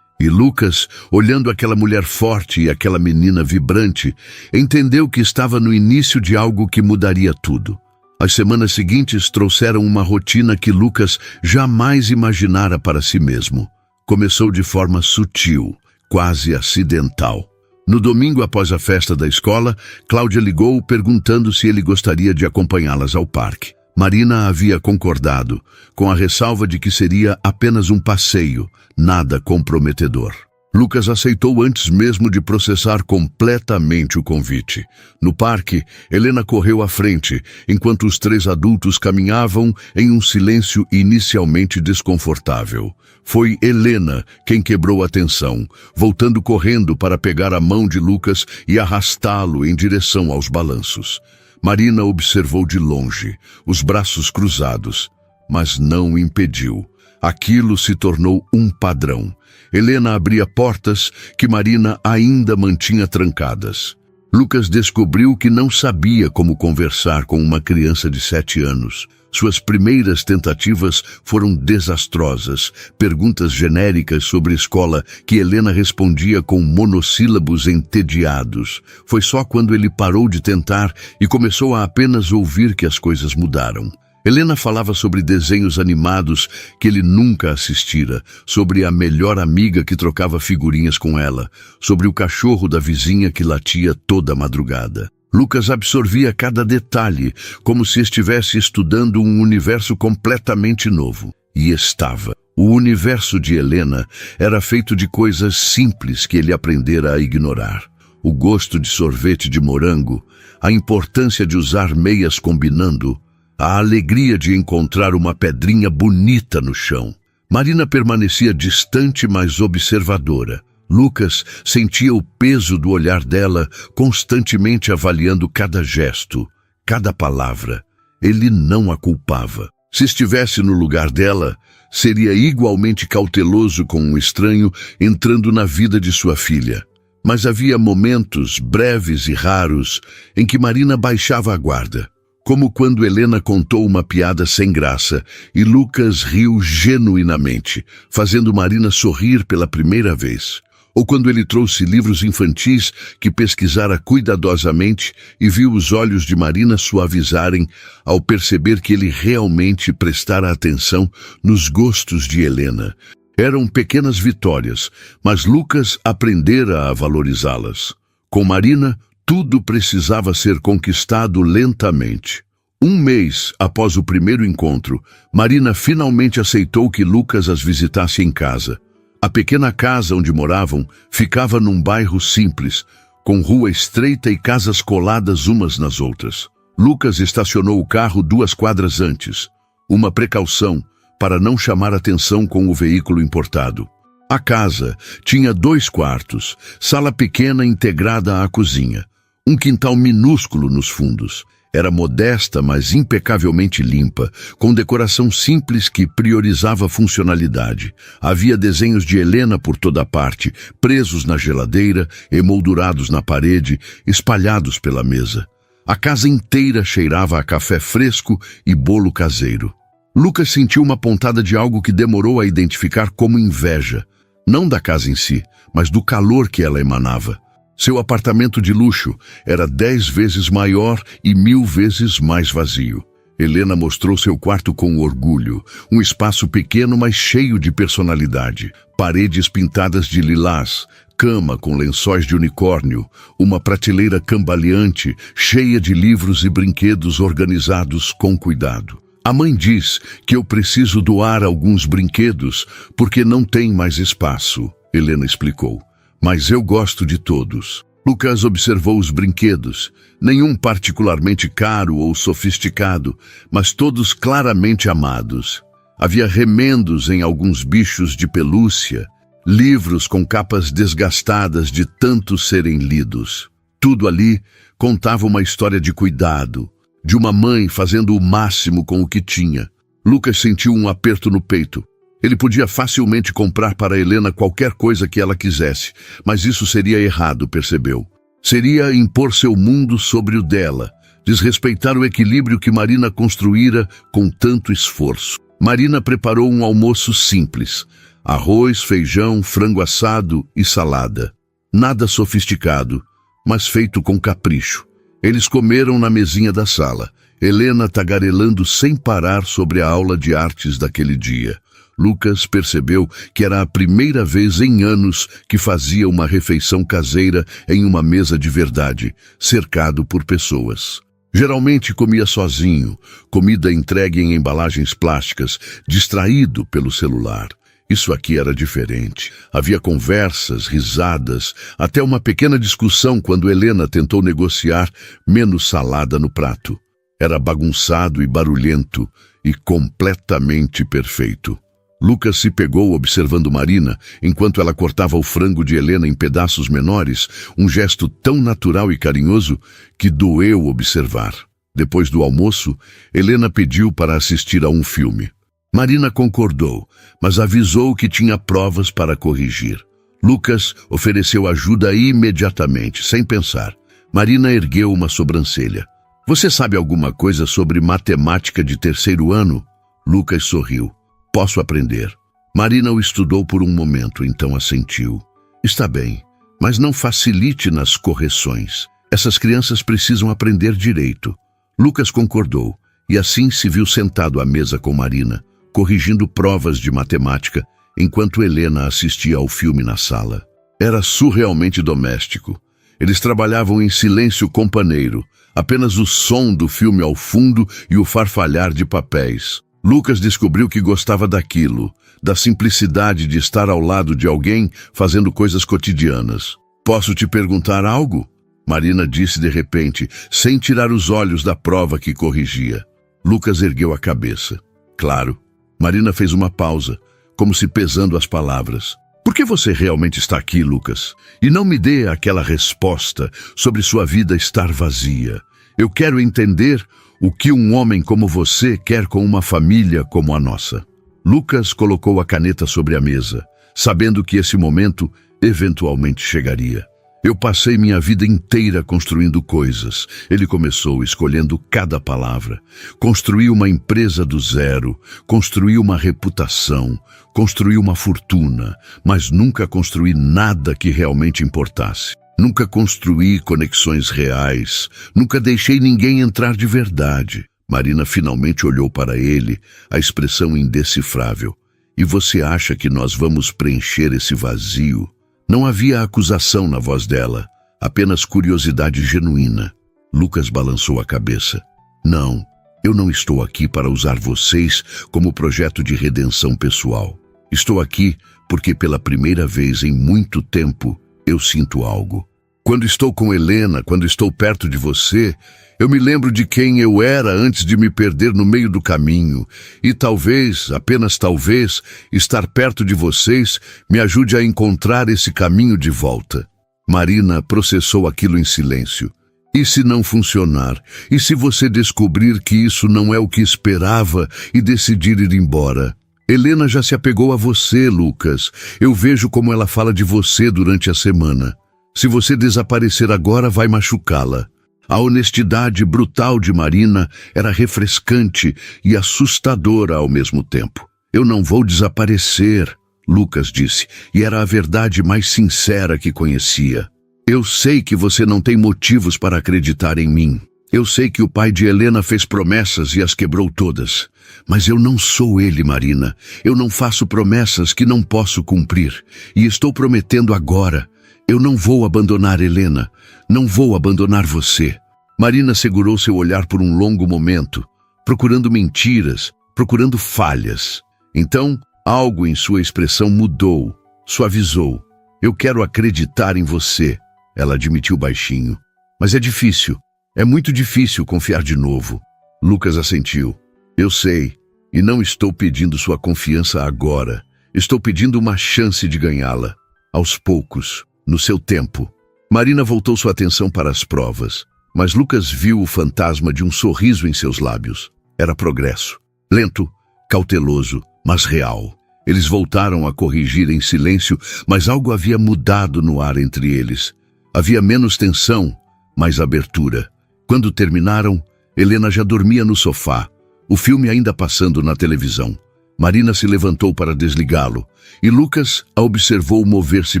E Lucas, olhando aquela mulher forte e aquela menina vibrante, entendeu que estava no início de algo que mudaria tudo. As semanas seguintes trouxeram uma rotina que Lucas jamais imaginara para si mesmo. Começou de forma sutil, quase acidental. No domingo após a festa da escola, Cláudia ligou perguntando se ele gostaria de acompanhá-las ao parque. Marina havia concordado, com a ressalva de que seria apenas um passeio, nada comprometedor. Lucas aceitou antes mesmo de processar completamente o convite. No parque, Helena correu à frente, enquanto os três adultos caminhavam em um silêncio inicialmente desconfortável. Foi Helena quem quebrou a tensão, voltando correndo para pegar a mão de Lucas e arrastá-lo em direção aos balanços. Marina observou de longe, os braços cruzados, mas não impediu. Aquilo se tornou um padrão. Helena abria portas que Marina ainda mantinha trancadas. Lucas descobriu que não sabia como conversar com uma criança de 7 anos. Suas primeiras tentativas foram desastrosas, perguntas genéricas sobre escola que Helena respondia com monossílabos entediados. Foi só quando ele parou de tentar e começou a apenas ouvir que as coisas mudaram. Helena falava sobre desenhos animados que ele nunca assistira, sobre a melhor amiga que trocava figurinhas com ela, sobre o cachorro da vizinha que latia toda madrugada. Lucas absorvia cada detalhe, como se estivesse estudando um universo completamente novo. E estava. O universo de Helena era feito de coisas simples que ele aprendera a ignorar. O gosto de sorvete de morango, a importância de usar meias combinando, a alegria de encontrar uma pedrinha bonita no chão. Marina permanecia distante, mas observadora. Lucas sentia o peso do olhar dela, constantemente avaliando cada gesto, cada palavra. Ele não a culpava. Se estivesse no lugar dela, seria igualmente cauteloso com um estranho entrando na vida de sua filha. Mas havia momentos breves e raros em que Marina baixava a guarda. Como quando Helena contou uma piada sem graça e Lucas riu genuinamente, fazendo Marina sorrir pela primeira vez. Ou quando ele trouxe livros infantis que pesquisara cuidadosamente e viu os olhos de Marina suavizarem ao perceber que ele realmente prestara atenção nos gostos de Helena. Eram pequenas vitórias, mas Lucas aprendera a valorizá-las. Com Marina, tudo precisava ser conquistado lentamente. Um mês após o primeiro encontro, Marina finalmente aceitou que Lucas as visitasse em casa. A pequena casa onde moravam ficava num bairro simples, com rua estreita e casas coladas umas nas outras. Lucas estacionou o carro 2 quadras antes. Uma precaução, para não chamar atenção com o veículo importado. A casa tinha 2 quartos, sala pequena integrada à cozinha, um quintal minúsculo nos fundos. Era modesta, mas impecavelmente limpa, com decoração simples que priorizava a funcionalidade. Havia desenhos de Helena por toda parte, presos na geladeira, emoldurados na parede, espalhados pela mesa. A casa inteira cheirava a café fresco e bolo caseiro. Lucas sentiu uma pontada de algo que demorou a identificar como inveja. Não da casa em si, mas do calor que ela emanava. Seu apartamento de luxo era 10 vezes maior e 1000 vezes mais vazio. Helena mostrou seu quarto com orgulho. Um espaço pequeno, mas cheio de personalidade. Paredes pintadas de lilás, cama com lençóis de unicórnio, uma prateleira cambaleante, cheia de livros e brinquedos organizados com cuidado. A mãe diz que eu preciso doar alguns brinquedos porque não tem mais espaço, Helena explicou. Mas eu gosto de todos. Lucas observou os brinquedos, nenhum particularmente caro ou sofisticado, mas todos claramente amados. Havia remendos em alguns bichos de pelúcia, livros com capas desgastadas de tanto serem lidos. Tudo ali contava uma história de cuidado, de uma mãe fazendo o máximo com o que tinha. Lucas sentiu um aperto no peito. Ele podia facilmente comprar para Helena qualquer coisa que ela quisesse, mas isso seria errado, percebeu. Seria impor seu mundo sobre o dela, desrespeitar o equilíbrio que Marina construíra com tanto esforço. Marina preparou um almoço simples: arroz, feijão, frango assado e salada. Nada sofisticado, mas feito com capricho. Eles comeram na mesinha da sala, Helena tagarelando sem parar sobre a aula de artes daquele dia. Lucas percebeu que era a primeira vez em anos que fazia uma refeição caseira em uma mesa de verdade, cercado por pessoas. Geralmente comia sozinho, comida entregue em embalagens plásticas, distraído pelo celular. Isso aqui era diferente. Havia conversas, risadas, até uma pequena discussão quando Helena tentou negociar menos salada no prato. Era bagunçado e barulhento e completamente perfeito. Lucas se pegou observando Marina enquanto ela cortava o frango de Helena em pedaços menores, um gesto tão natural e carinhoso que doeu observar. Depois do almoço, Helena pediu para assistir a um filme. Marina concordou, mas avisou que tinha provas para corrigir. Lucas ofereceu ajuda imediatamente, sem pensar. Marina ergueu uma sobrancelha. Você sabe alguma coisa sobre matemática de 3º ano? Lucas sorriu. Posso aprender. Marina o estudou por um momento, então assentiu. Está bem, mas não facilite nas correções. Essas crianças precisam aprender direito. Lucas concordou, e assim se viu sentado à mesa com Marina, corrigindo provas de matemática, enquanto Helena assistia ao filme na sala. Era surrealmente doméstico. Eles trabalhavam em silêncio companheiro, apenas o som do filme ao fundo e o farfalhar de papéis. Lucas descobriu que gostava daquilo, da simplicidade de estar ao lado de alguém fazendo coisas cotidianas. Posso te perguntar algo? Marina disse de repente, sem tirar os olhos da prova que corrigia. Lucas ergueu a cabeça. Claro. Marina fez uma pausa, como se pesando as palavras. Por que você realmente está aqui, Lucas? E não me dê aquela resposta sobre sua vida estar vazia. Eu quero entender o que um homem como você quer com uma família como a nossa. Lucas colocou a caneta sobre a mesa, sabendo que esse momento eventualmente chegaria. Eu passei minha vida inteira construindo coisas. Ele começou escolhendo cada palavra. Construí uma empresa do zero, construí uma reputação, construí uma fortuna, mas nunca construí nada que realmente importasse. Nunca construí conexões reais, nunca deixei ninguém entrar de verdade. Marina finalmente olhou para ele, a expressão indecifrável. E você acha que nós vamos preencher esse vazio? Não havia acusação na voz dela, apenas curiosidade genuína. Lucas balançou a cabeça. Não, eu não estou aqui para usar vocês como projeto de redenção pessoal. Estou aqui porque pela primeira vez em muito tempo eu sinto algo. Quando estou com Helena, quando estou perto de você, eu me lembro de quem eu era antes de me perder no meio do caminho. E talvez, apenas talvez, estar perto de vocês me ajude a encontrar esse caminho de volta. Marina processou aquilo em silêncio. E se não funcionar? E se você descobrir que isso não é o que esperava e decidir ir embora? Helena já se apegou a você, Lucas. Eu vejo como ela fala de você durante a semana. Se você desaparecer agora, vai machucá-la. A honestidade brutal de Marina era refrescante e assustadora ao mesmo tempo. Eu não vou desaparecer, Lucas disse, e era a verdade mais sincera que conhecia. Eu sei que você não tem motivos para acreditar em mim. Eu sei que o pai de Helena fez promessas e as quebrou todas. Mas eu não sou ele, Marina. Eu não faço promessas que não posso cumprir. E estou prometendo agora. Eu não vou abandonar Helena. Não vou abandonar você. Marina segurou seu olhar por um longo momento, procurando mentiras, procurando falhas. Então, algo em sua expressão mudou, suavizou. Eu quero acreditar em você, ela admitiu baixinho. Mas é difícil. É muito difícil confiar de novo. Lucas assentiu. Eu sei, e não estou pedindo sua confiança agora. Estou pedindo uma chance de ganhá-la. Aos poucos, no seu tempo. Marina voltou sua atenção para as provas, mas Lucas viu o fantasma de um sorriso em seus lábios. Era progresso. Lento, cauteloso, mas real. Eles voltaram a corrigir em silêncio, mas algo havia mudado no ar entre eles. Havia menos tensão, mais abertura. Quando terminaram, Helena já dormia no sofá, o filme ainda passando na televisão. Marina se levantou para desligá-lo, e Lucas a observou mover-se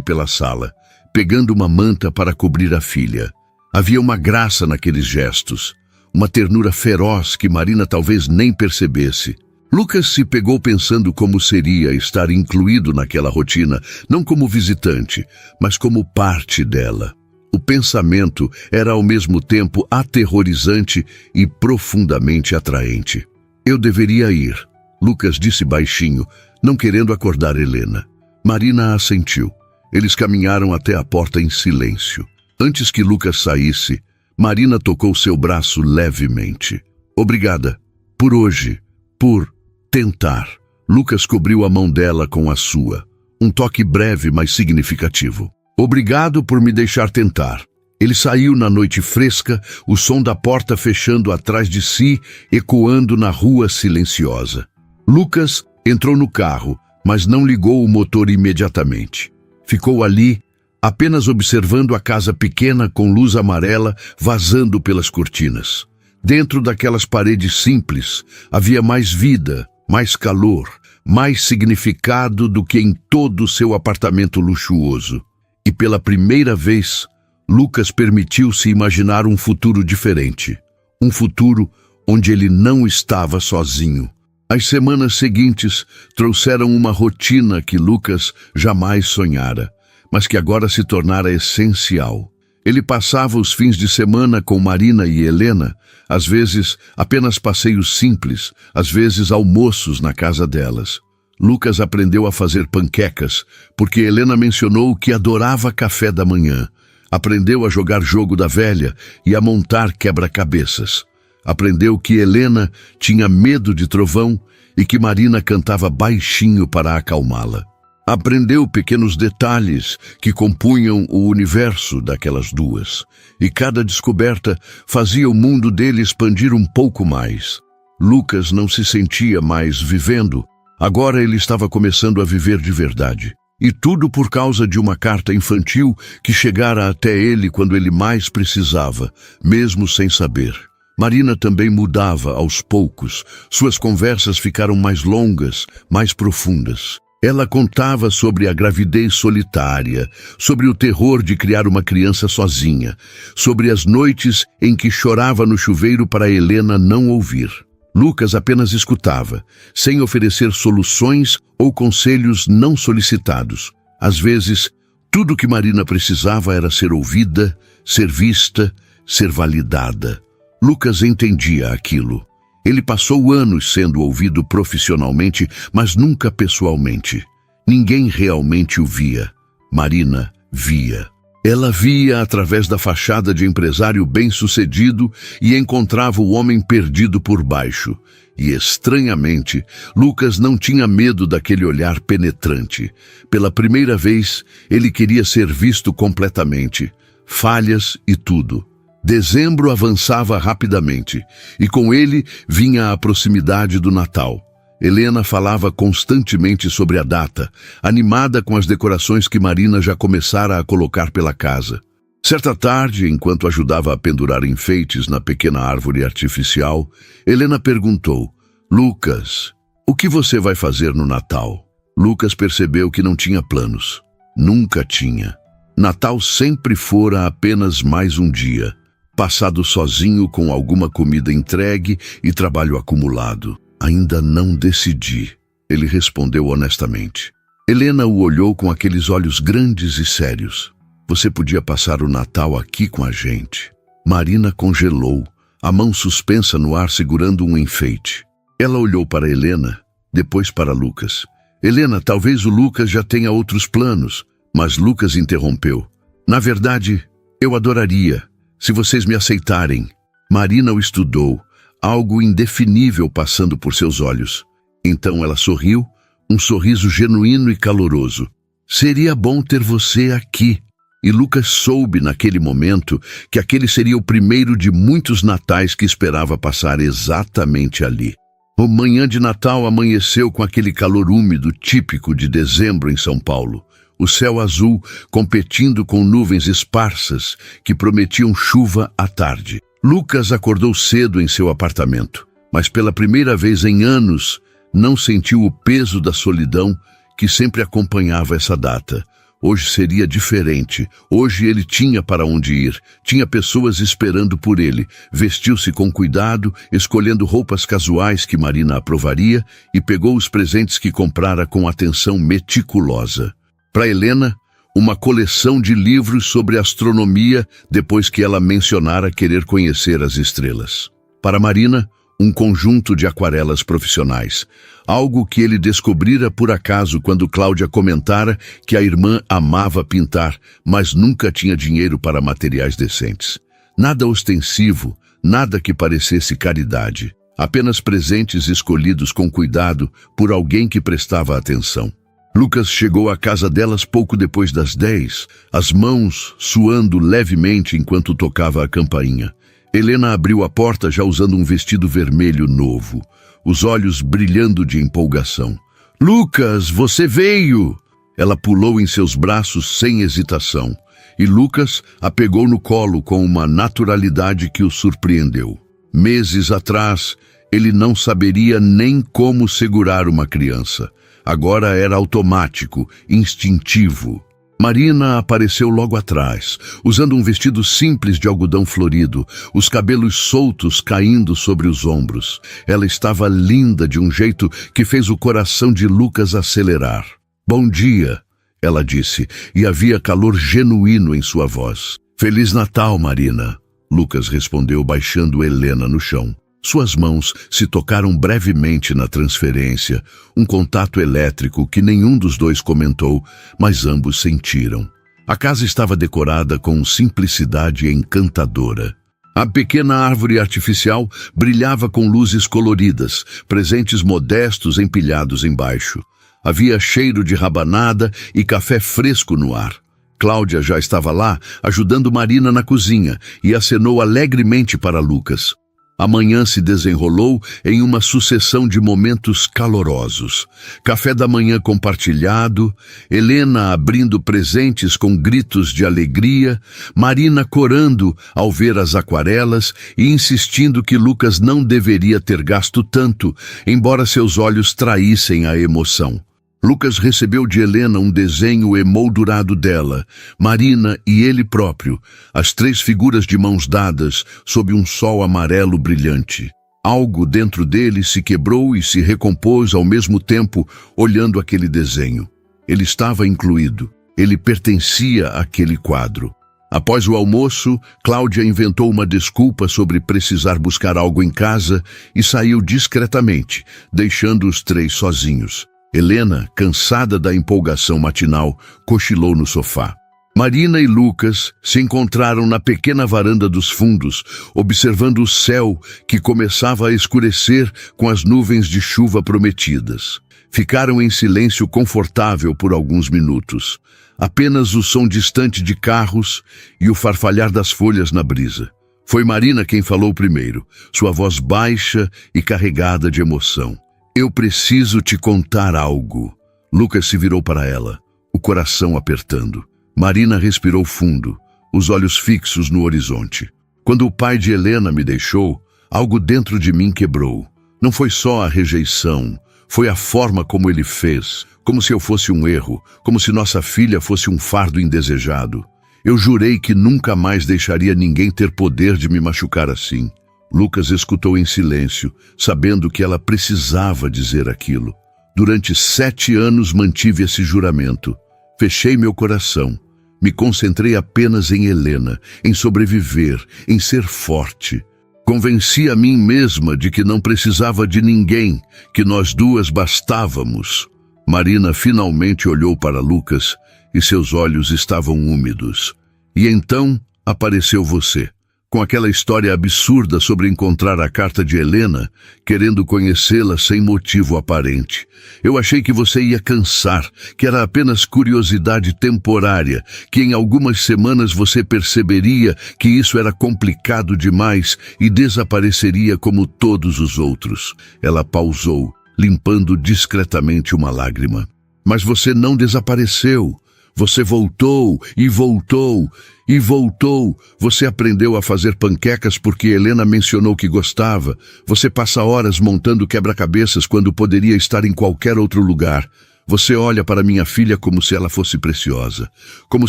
pela sala, pegando uma manta para cobrir a filha. Havia uma graça naqueles gestos, uma ternura feroz que Marina talvez nem percebesse. Lucas se pegou pensando como seria estar incluído naquela rotina, não como visitante, mas como parte dela. O pensamento era ao mesmo tempo aterrorizante e profundamente atraente. Eu deveria ir, Lucas disse baixinho, não querendo acordar Helena. Marina assentiu. Eles caminharam até a porta em silêncio. Antes que Lucas saísse, Marina tocou seu braço levemente. Obrigada. Por hoje. Por tentar. Lucas cobriu a mão dela com a sua. Um toque breve, mas significativo. Obrigado por me deixar tentar. Ele saiu na noite fresca, o som da porta fechando atrás de si, ecoando na rua silenciosa. Lucas entrou no carro, mas não ligou o motor imediatamente. Ficou ali, apenas observando a casa pequena com luz amarela vazando pelas cortinas. Dentro daquelas paredes simples, havia mais vida, mais calor, mais significado do que em todo o seu apartamento luxuoso. E pela primeira vez, Lucas permitiu-se imaginar um futuro diferente. Um futuro onde ele não estava sozinho. As semanas seguintes trouxeram uma rotina que Lucas jamais sonhara, mas que agora se tornara essencial. Ele passava os fins de semana com Marina e Helena, às vezes apenas passeios simples, às vezes almoços na casa delas. Lucas aprendeu a fazer panquecas, porque Helena mencionou que adorava café da manhã. Aprendeu a jogar jogo da velha e a montar quebra-cabeças. Aprendeu que Helena tinha medo de trovão e que Marina cantava baixinho para acalmá-la. Aprendeu pequenos detalhes que compunham o universo daquelas duas, e cada descoberta fazia o mundo dele expandir um pouco mais. Lucas não se sentia mais vivendo. Agora ele estava começando a viver de verdade. E tudo por causa de uma carta infantil que chegara até ele quando ele mais precisava, mesmo sem saber. Marina também mudava aos poucos. Suas conversas ficaram mais longas, mais profundas. Ela contava sobre a gravidez solitária, sobre o terror de criar uma criança sozinha, sobre as noites em que chorava no chuveiro para Helena não ouvir. Lucas apenas escutava, sem oferecer soluções ou conselhos não solicitados. Às vezes, tudo que Marina precisava era ser ouvida, ser vista, ser validada. Lucas entendia aquilo. Ele passou anos sendo ouvido profissionalmente, mas nunca pessoalmente. Ninguém realmente o via. Marina via. Ela via através da fachada de empresário bem-sucedido e encontrava o homem perdido por baixo. E, estranhamente, Lucas não tinha medo daquele olhar penetrante. Pela primeira vez, ele queria ser visto completamente. Falhas e tudo. Dezembro avançava rapidamente, e com ele vinha a proximidade do Natal. Helena falava constantemente sobre a data, animada com as decorações que Marina já começara a colocar pela casa. Certa tarde, enquanto ajudava a pendurar enfeites na pequena árvore artificial, Helena perguntou: Lucas, o que você vai fazer no Natal? Lucas percebeu que não tinha planos. Nunca tinha. Natal sempre fora apenas mais um dia, passado sozinho com alguma comida entregue e trabalho acumulado. Ainda não decidi, ele respondeu honestamente. Helena o olhou com aqueles olhos grandes e sérios. Você podia passar o Natal aqui com a gente. Marina congelou, a mão suspensa no ar segurando um enfeite. Ela olhou para Helena, depois para Lucas. Helena, talvez o Lucas já tenha outros planos, mas Lucas interrompeu. Na verdade, eu adoraria, se vocês me aceitarem. Marina o estudou, algo indefinível passando por seus olhos. Então ela sorriu, um sorriso genuíno e caloroso. Seria bom ter você aqui. E Lucas soube naquele momento que aquele seria o primeiro de muitos natais que esperava passar exatamente ali. A manhã de Natal amanheceu com aquele calor úmido típico de dezembro em São Paulo. O céu azul competindo com nuvens esparsas que prometiam chuva à tarde. Lucas acordou cedo em seu apartamento, mas pela primeira vez em anos não sentiu o peso da solidão que sempre acompanhava essa data. Hoje seria diferente. Hoje ele tinha para onde ir. Tinha pessoas esperando por ele. Vestiu-se com cuidado, escolhendo roupas casuais que Marina aprovaria e pegou os presentes que comprara com atenção meticulosa. Para Helena, uma coleção de livros sobre astronomia depois que ela mencionara querer conhecer as estrelas. Para Marina, um conjunto de aquarelas profissionais, algo que ele descobrira por acaso quando Cláudia comentara que a irmã amava pintar, mas nunca tinha dinheiro para materiais decentes. Nada ostensivo, nada que parecesse caridade, apenas presentes escolhidos com cuidado por alguém que prestava atenção. Lucas chegou à casa delas pouco depois das 10, as mãos suando levemente enquanto tocava a campainha. Helena abriu a porta já usando um vestido vermelho novo, os olhos brilhando de empolgação. Lucas, você veio! Ela pulou em seus braços sem hesitação, e Lucas a pegou no colo com uma naturalidade que o surpreendeu. Meses atrás, ele não saberia nem como segurar uma criança. Agora era automático, instintivo. Marina apareceu logo atrás, usando um vestido simples de algodão florido, os cabelos soltos caindo sobre os ombros. Ela estava linda de um jeito que fez o coração de Lucas acelerar. Bom dia, ela disse, e havia calor genuíno em sua voz. Feliz Natal, Marina, Lucas respondeu baixando Helena no chão. Suas mãos se tocaram brevemente na transferência, um contato elétrico que nenhum dos dois comentou, mas ambos sentiram. A casa estava decorada com simplicidade encantadora. A pequena árvore artificial brilhava com luzes coloridas, presentes modestos empilhados embaixo. Havia cheiro de rabanada e café fresco no ar. Cláudia já estava lá, ajudando Marina na cozinha, e acenou alegremente para Lucas. A manhã se desenrolou em uma sucessão de momentos calorosos. Café da manhã compartilhado, Helena abrindo presentes com gritos de alegria, Marina corando ao ver as aquarelas e insistindo que Lucas não deveria ter gasto tanto, embora seus olhos traíssem a emoção. Lucas recebeu de Helena um desenho emoldurado dela, Marina e ele próprio, as 3 figuras de mãos dadas sob um sol amarelo brilhante. Algo dentro dele se quebrou e se recompôs ao mesmo tempo, olhando aquele desenho. Ele estava incluído, ele pertencia àquele quadro. Após o almoço, Cláudia inventou uma desculpa sobre precisar buscar algo em casa e saiu discretamente, deixando os 3 sozinhos. Helena, cansada da empolgação matinal, cochilou no sofá. Marina e Lucas se encontraram na pequena varanda dos fundos, observando o céu que começava a escurecer com as nuvens de chuva prometidas. Ficaram em silêncio confortável por alguns minutos. Apenas o som distante de carros e o farfalhar das folhas na brisa. Foi Marina quem falou primeiro, sua voz baixa e carregada de emoção. Eu preciso te contar algo. Lucas se virou para ela, o coração apertando. Marina respirou fundo, os olhos fixos no horizonte. Quando o pai de Helena me deixou, algo dentro de mim quebrou. Não foi só a rejeição, foi a forma como ele fez, como se eu fosse um erro, como se nossa filha fosse um fardo indesejado. Eu jurei que nunca mais deixaria ninguém ter poder de me machucar assim. Lucas escutou em silêncio, sabendo que ela precisava dizer aquilo. Durante 7 anos mantive esse juramento. Fechei meu coração. Me concentrei apenas em Helena, em sobreviver, em ser forte. Convenci a mim mesma de que não precisava de ninguém, que nós duas bastávamos. Marina finalmente olhou para Lucas e seus olhos estavam úmidos. E então apareceu você, com aquela história absurda sobre encontrar a carta de Helena, querendo conhecê-la sem motivo aparente. Eu achei que você ia cansar, que era apenas curiosidade temporária, que em algumas semanas você perceberia que isso era complicado demais e desapareceria como todos os outros. Ela pausou, limpando discretamente uma lágrima. Mas você não desapareceu. Você voltou e voltou e voltou. Você aprendeu a fazer panquecas porque Helena mencionou que gostava. Você passa horas montando quebra-cabeças quando poderia estar em qualquer outro lugar. Você olha para minha filha como se ela fosse preciosa, como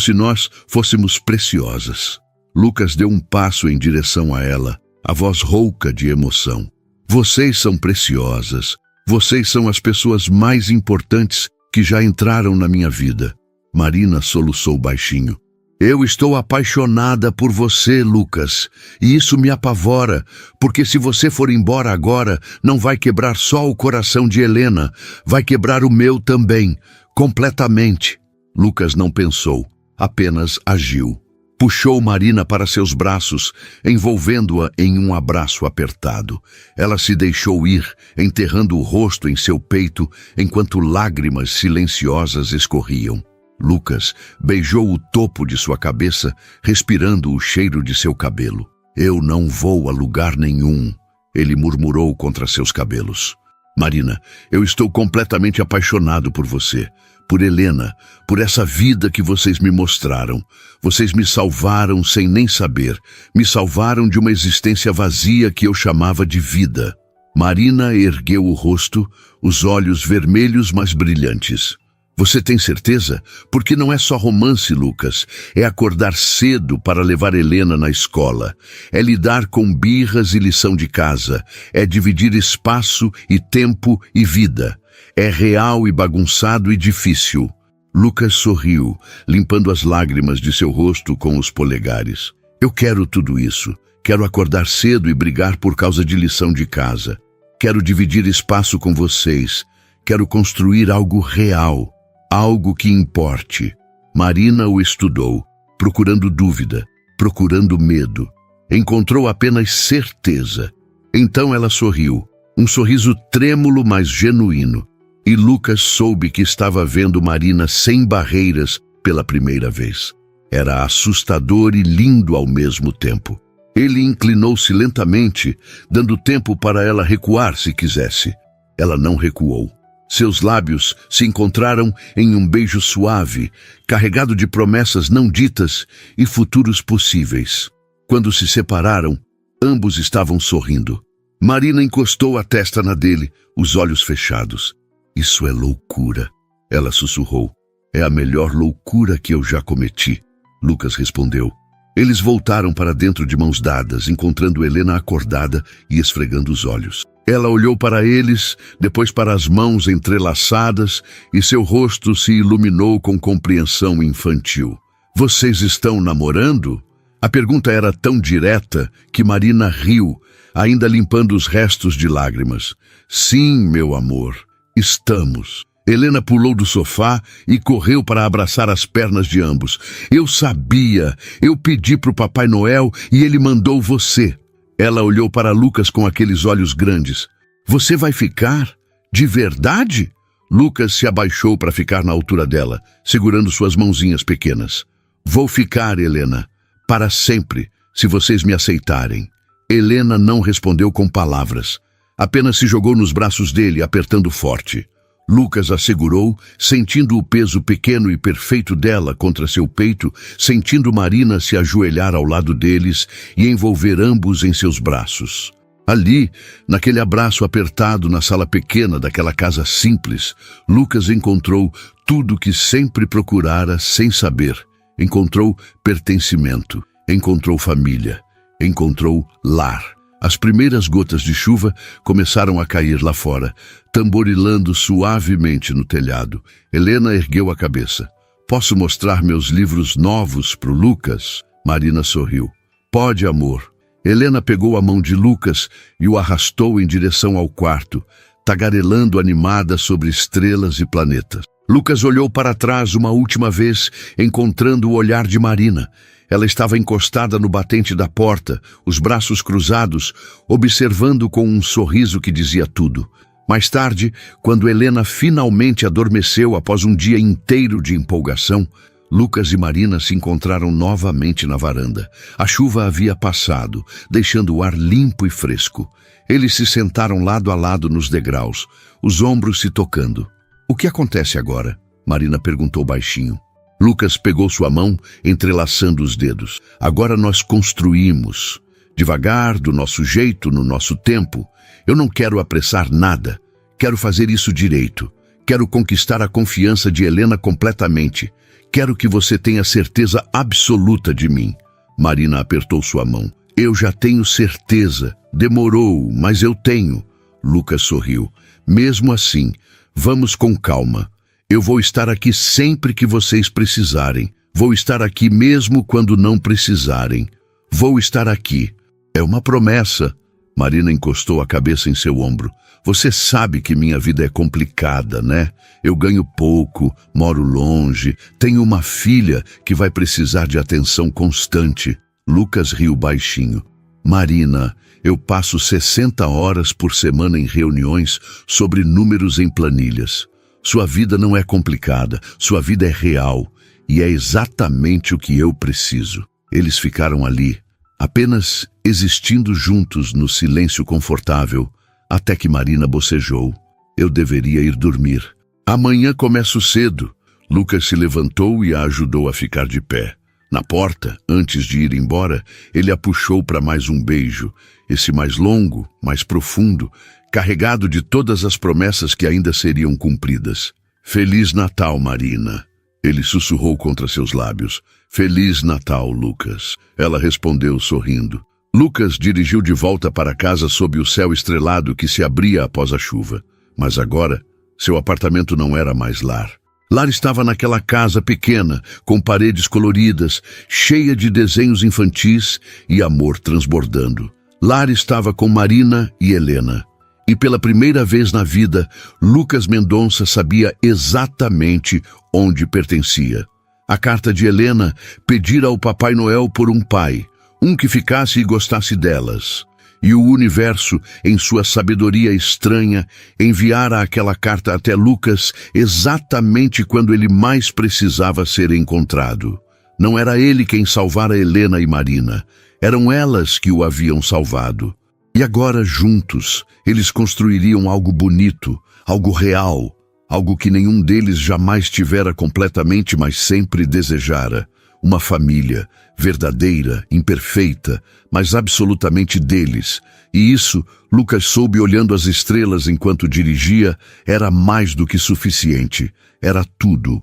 se nós fôssemos preciosas. Lucas deu um passo em direção a ela, a voz rouca de emoção. Vocês são preciosas. Vocês são as pessoas mais importantes que já entraram na minha vida. Marina soluçou baixinho. Eu estou apaixonada por você, Lucas, e isso me apavora, porque se você for embora agora, não vai quebrar só o coração de Helena, vai quebrar o meu também, completamente. Lucas não pensou, apenas agiu. Puxou Marina para seus braços, envolvendo-a em um abraço apertado. Ela se deixou ir, enterrando o rosto em seu peito, enquanto lágrimas silenciosas escorriam. Lucas beijou o topo de sua cabeça, respirando o cheiro de seu cabelo. Eu não vou a lugar nenhum, ele murmurou contra seus cabelos. Marina, eu estou completamente apaixonado por você, por Helena, por essa vida que vocês me mostraram. Vocês me salvaram sem nem saber, me salvaram de uma existência vazia que eu chamava de vida. Marina ergueu o rosto, os olhos vermelhos mas brilhantes. Você tem certeza? Porque não é só romance, Lucas. É acordar cedo para levar Helena na escola. É lidar com birras e lição de casa. É dividir espaço e tempo e vida. É real e bagunçado e difícil. Lucas sorriu, limpando as lágrimas de seu rosto com os polegares. Eu quero tudo isso. Quero acordar cedo e brigar por causa de lição de casa. Quero dividir espaço com vocês. Quero construir algo real. Algo que importe. Marina o estudou, procurando dúvida, procurando medo. Encontrou apenas certeza. Então ela sorriu, um sorriso trêmulo mas genuíno. E Lucas soube que estava vendo Marina sem barreiras pela primeira vez. Era assustador e lindo ao mesmo tempo. Ele inclinou-se lentamente, dando tempo para ela recuar se quisesse. Ela não recuou. Seus lábios se encontraram em um beijo suave, carregado de promessas não ditas e futuros possíveis. Quando se separaram, ambos estavam sorrindo. Marina encostou a testa na dele, os olhos fechados. Isso é loucura, ela sussurrou. É a melhor loucura que eu já cometi. Lucas respondeu. Eles voltaram para dentro de mãos dadas, encontrando Helena acordada e esfregando os olhos. Ela olhou para eles, depois para as mãos entrelaçadas, e seu rosto se iluminou com compreensão infantil. Vocês estão namorando? A pergunta era tão direta que Marina riu, ainda limpando os restos de lágrimas. Sim, meu amor, estamos. Helena pulou do sofá e correu para abraçar as pernas de ambos. Eu sabia, eu pedi para o Papai Noel e ele mandou você. Ela olhou para Lucas com aqueles olhos grandes. Você vai ficar? De verdade? Lucas se abaixou para ficar na altura dela, segurando suas mãozinhas pequenas. Vou ficar, Helena, para sempre, se vocês me aceitarem. Helena não respondeu com palavras. Apenas se jogou nos braços dele, apertando forte. Lucas a segurou, sentindo o peso pequeno e perfeito dela contra seu peito, sentindo Marina se ajoelhar ao lado deles e envolver ambos em seus braços. Ali, naquele abraço apertado na sala pequena daquela casa simples, Lucas encontrou tudo o que sempre procurara sem saber. Encontrou pertencimento, encontrou família, encontrou lar. As primeiras gotas de chuva começaram a cair lá fora, tamborilando suavemente no telhado. Helena ergueu a cabeça. Posso mostrar meus livros novos pro Lucas? Marina sorriu. Pode, amor. Helena pegou a mão de Lucas e o arrastou em direção ao quarto, tagarelando animada sobre estrelas e planetas. Lucas olhou para trás uma última vez, encontrando o olhar de Marina. Ela estava encostada no batente da porta, os braços cruzados, observando com um sorriso que dizia tudo. Mais tarde, quando Helena finalmente adormeceu após um dia inteiro de empolgação, Lucas e Marina se encontraram novamente na varanda. A chuva havia passado, deixando o ar limpo e fresco. Eles se sentaram lado a lado nos degraus, os ombros se tocando. O que acontece agora? Marina perguntou baixinho. Lucas pegou sua mão, entrelaçando os dedos. Agora nós construímos. Devagar, do nosso jeito, no nosso tempo. Eu não quero apressar nada. Quero fazer isso direito. Quero conquistar a confiança de Helena completamente. Quero que você tenha certeza absoluta de mim. Marina apertou sua mão. Eu já tenho certeza. Demorou, mas eu tenho. Lucas sorriu. Mesmo assim, vamos com calma. Eu vou estar aqui sempre que vocês precisarem. Vou estar aqui mesmo quando não precisarem. Vou estar aqui. É uma promessa. Marina encostou a cabeça em seu ombro. Você sabe que minha vida é complicada, né? Eu ganho pouco, moro longe, tenho uma filha que vai precisar de atenção constante. Lucas riu baixinho. Marina, eu passo 60 horas por semana em reuniões sobre números em planilhas. Sua vida não é complicada, sua vida é real, e é exatamente o que eu preciso. Eles ficaram ali, apenas existindo juntos no silêncio confortável, até que Marina bocejou. Eu deveria ir dormir. Amanhã começo cedo. Lucas se levantou e a ajudou a ficar de pé. Na porta, antes de ir embora, ele a puxou para mais um beijo, esse mais longo, mais profundo, carregado de todas as promessas que ainda seriam cumpridas. Feliz Natal, Marina. Ele sussurrou contra seus lábios. Feliz Natal, Lucas. Ela respondeu sorrindo. Lucas dirigiu de volta para casa sob o céu estrelado que se abria após a chuva. Mas agora, seu apartamento não era mais lar. Lar estava naquela casa pequena, com paredes coloridas, cheia de desenhos infantis e amor transbordando. Lar estava com Marina e Helena. E pela primeira vez na vida, Lucas Mendonça sabia exatamente onde pertencia. A carta de Helena pedira ao Papai Noel por um pai, um que ficasse e gostasse delas. E o universo, em sua sabedoria estranha, enviara aquela carta até Lucas exatamente quando ele mais precisava ser encontrado. Não era ele quem salvara Helena e Marina, eram elas que o haviam salvado. E agora, juntos, eles construiriam algo bonito, algo real, algo que nenhum deles jamais tivera completamente, mas sempre desejara. Uma família, verdadeira, imperfeita, mas absolutamente deles. E isso, Lucas soube olhando as estrelas enquanto dirigia, era mais do que suficiente. Era tudo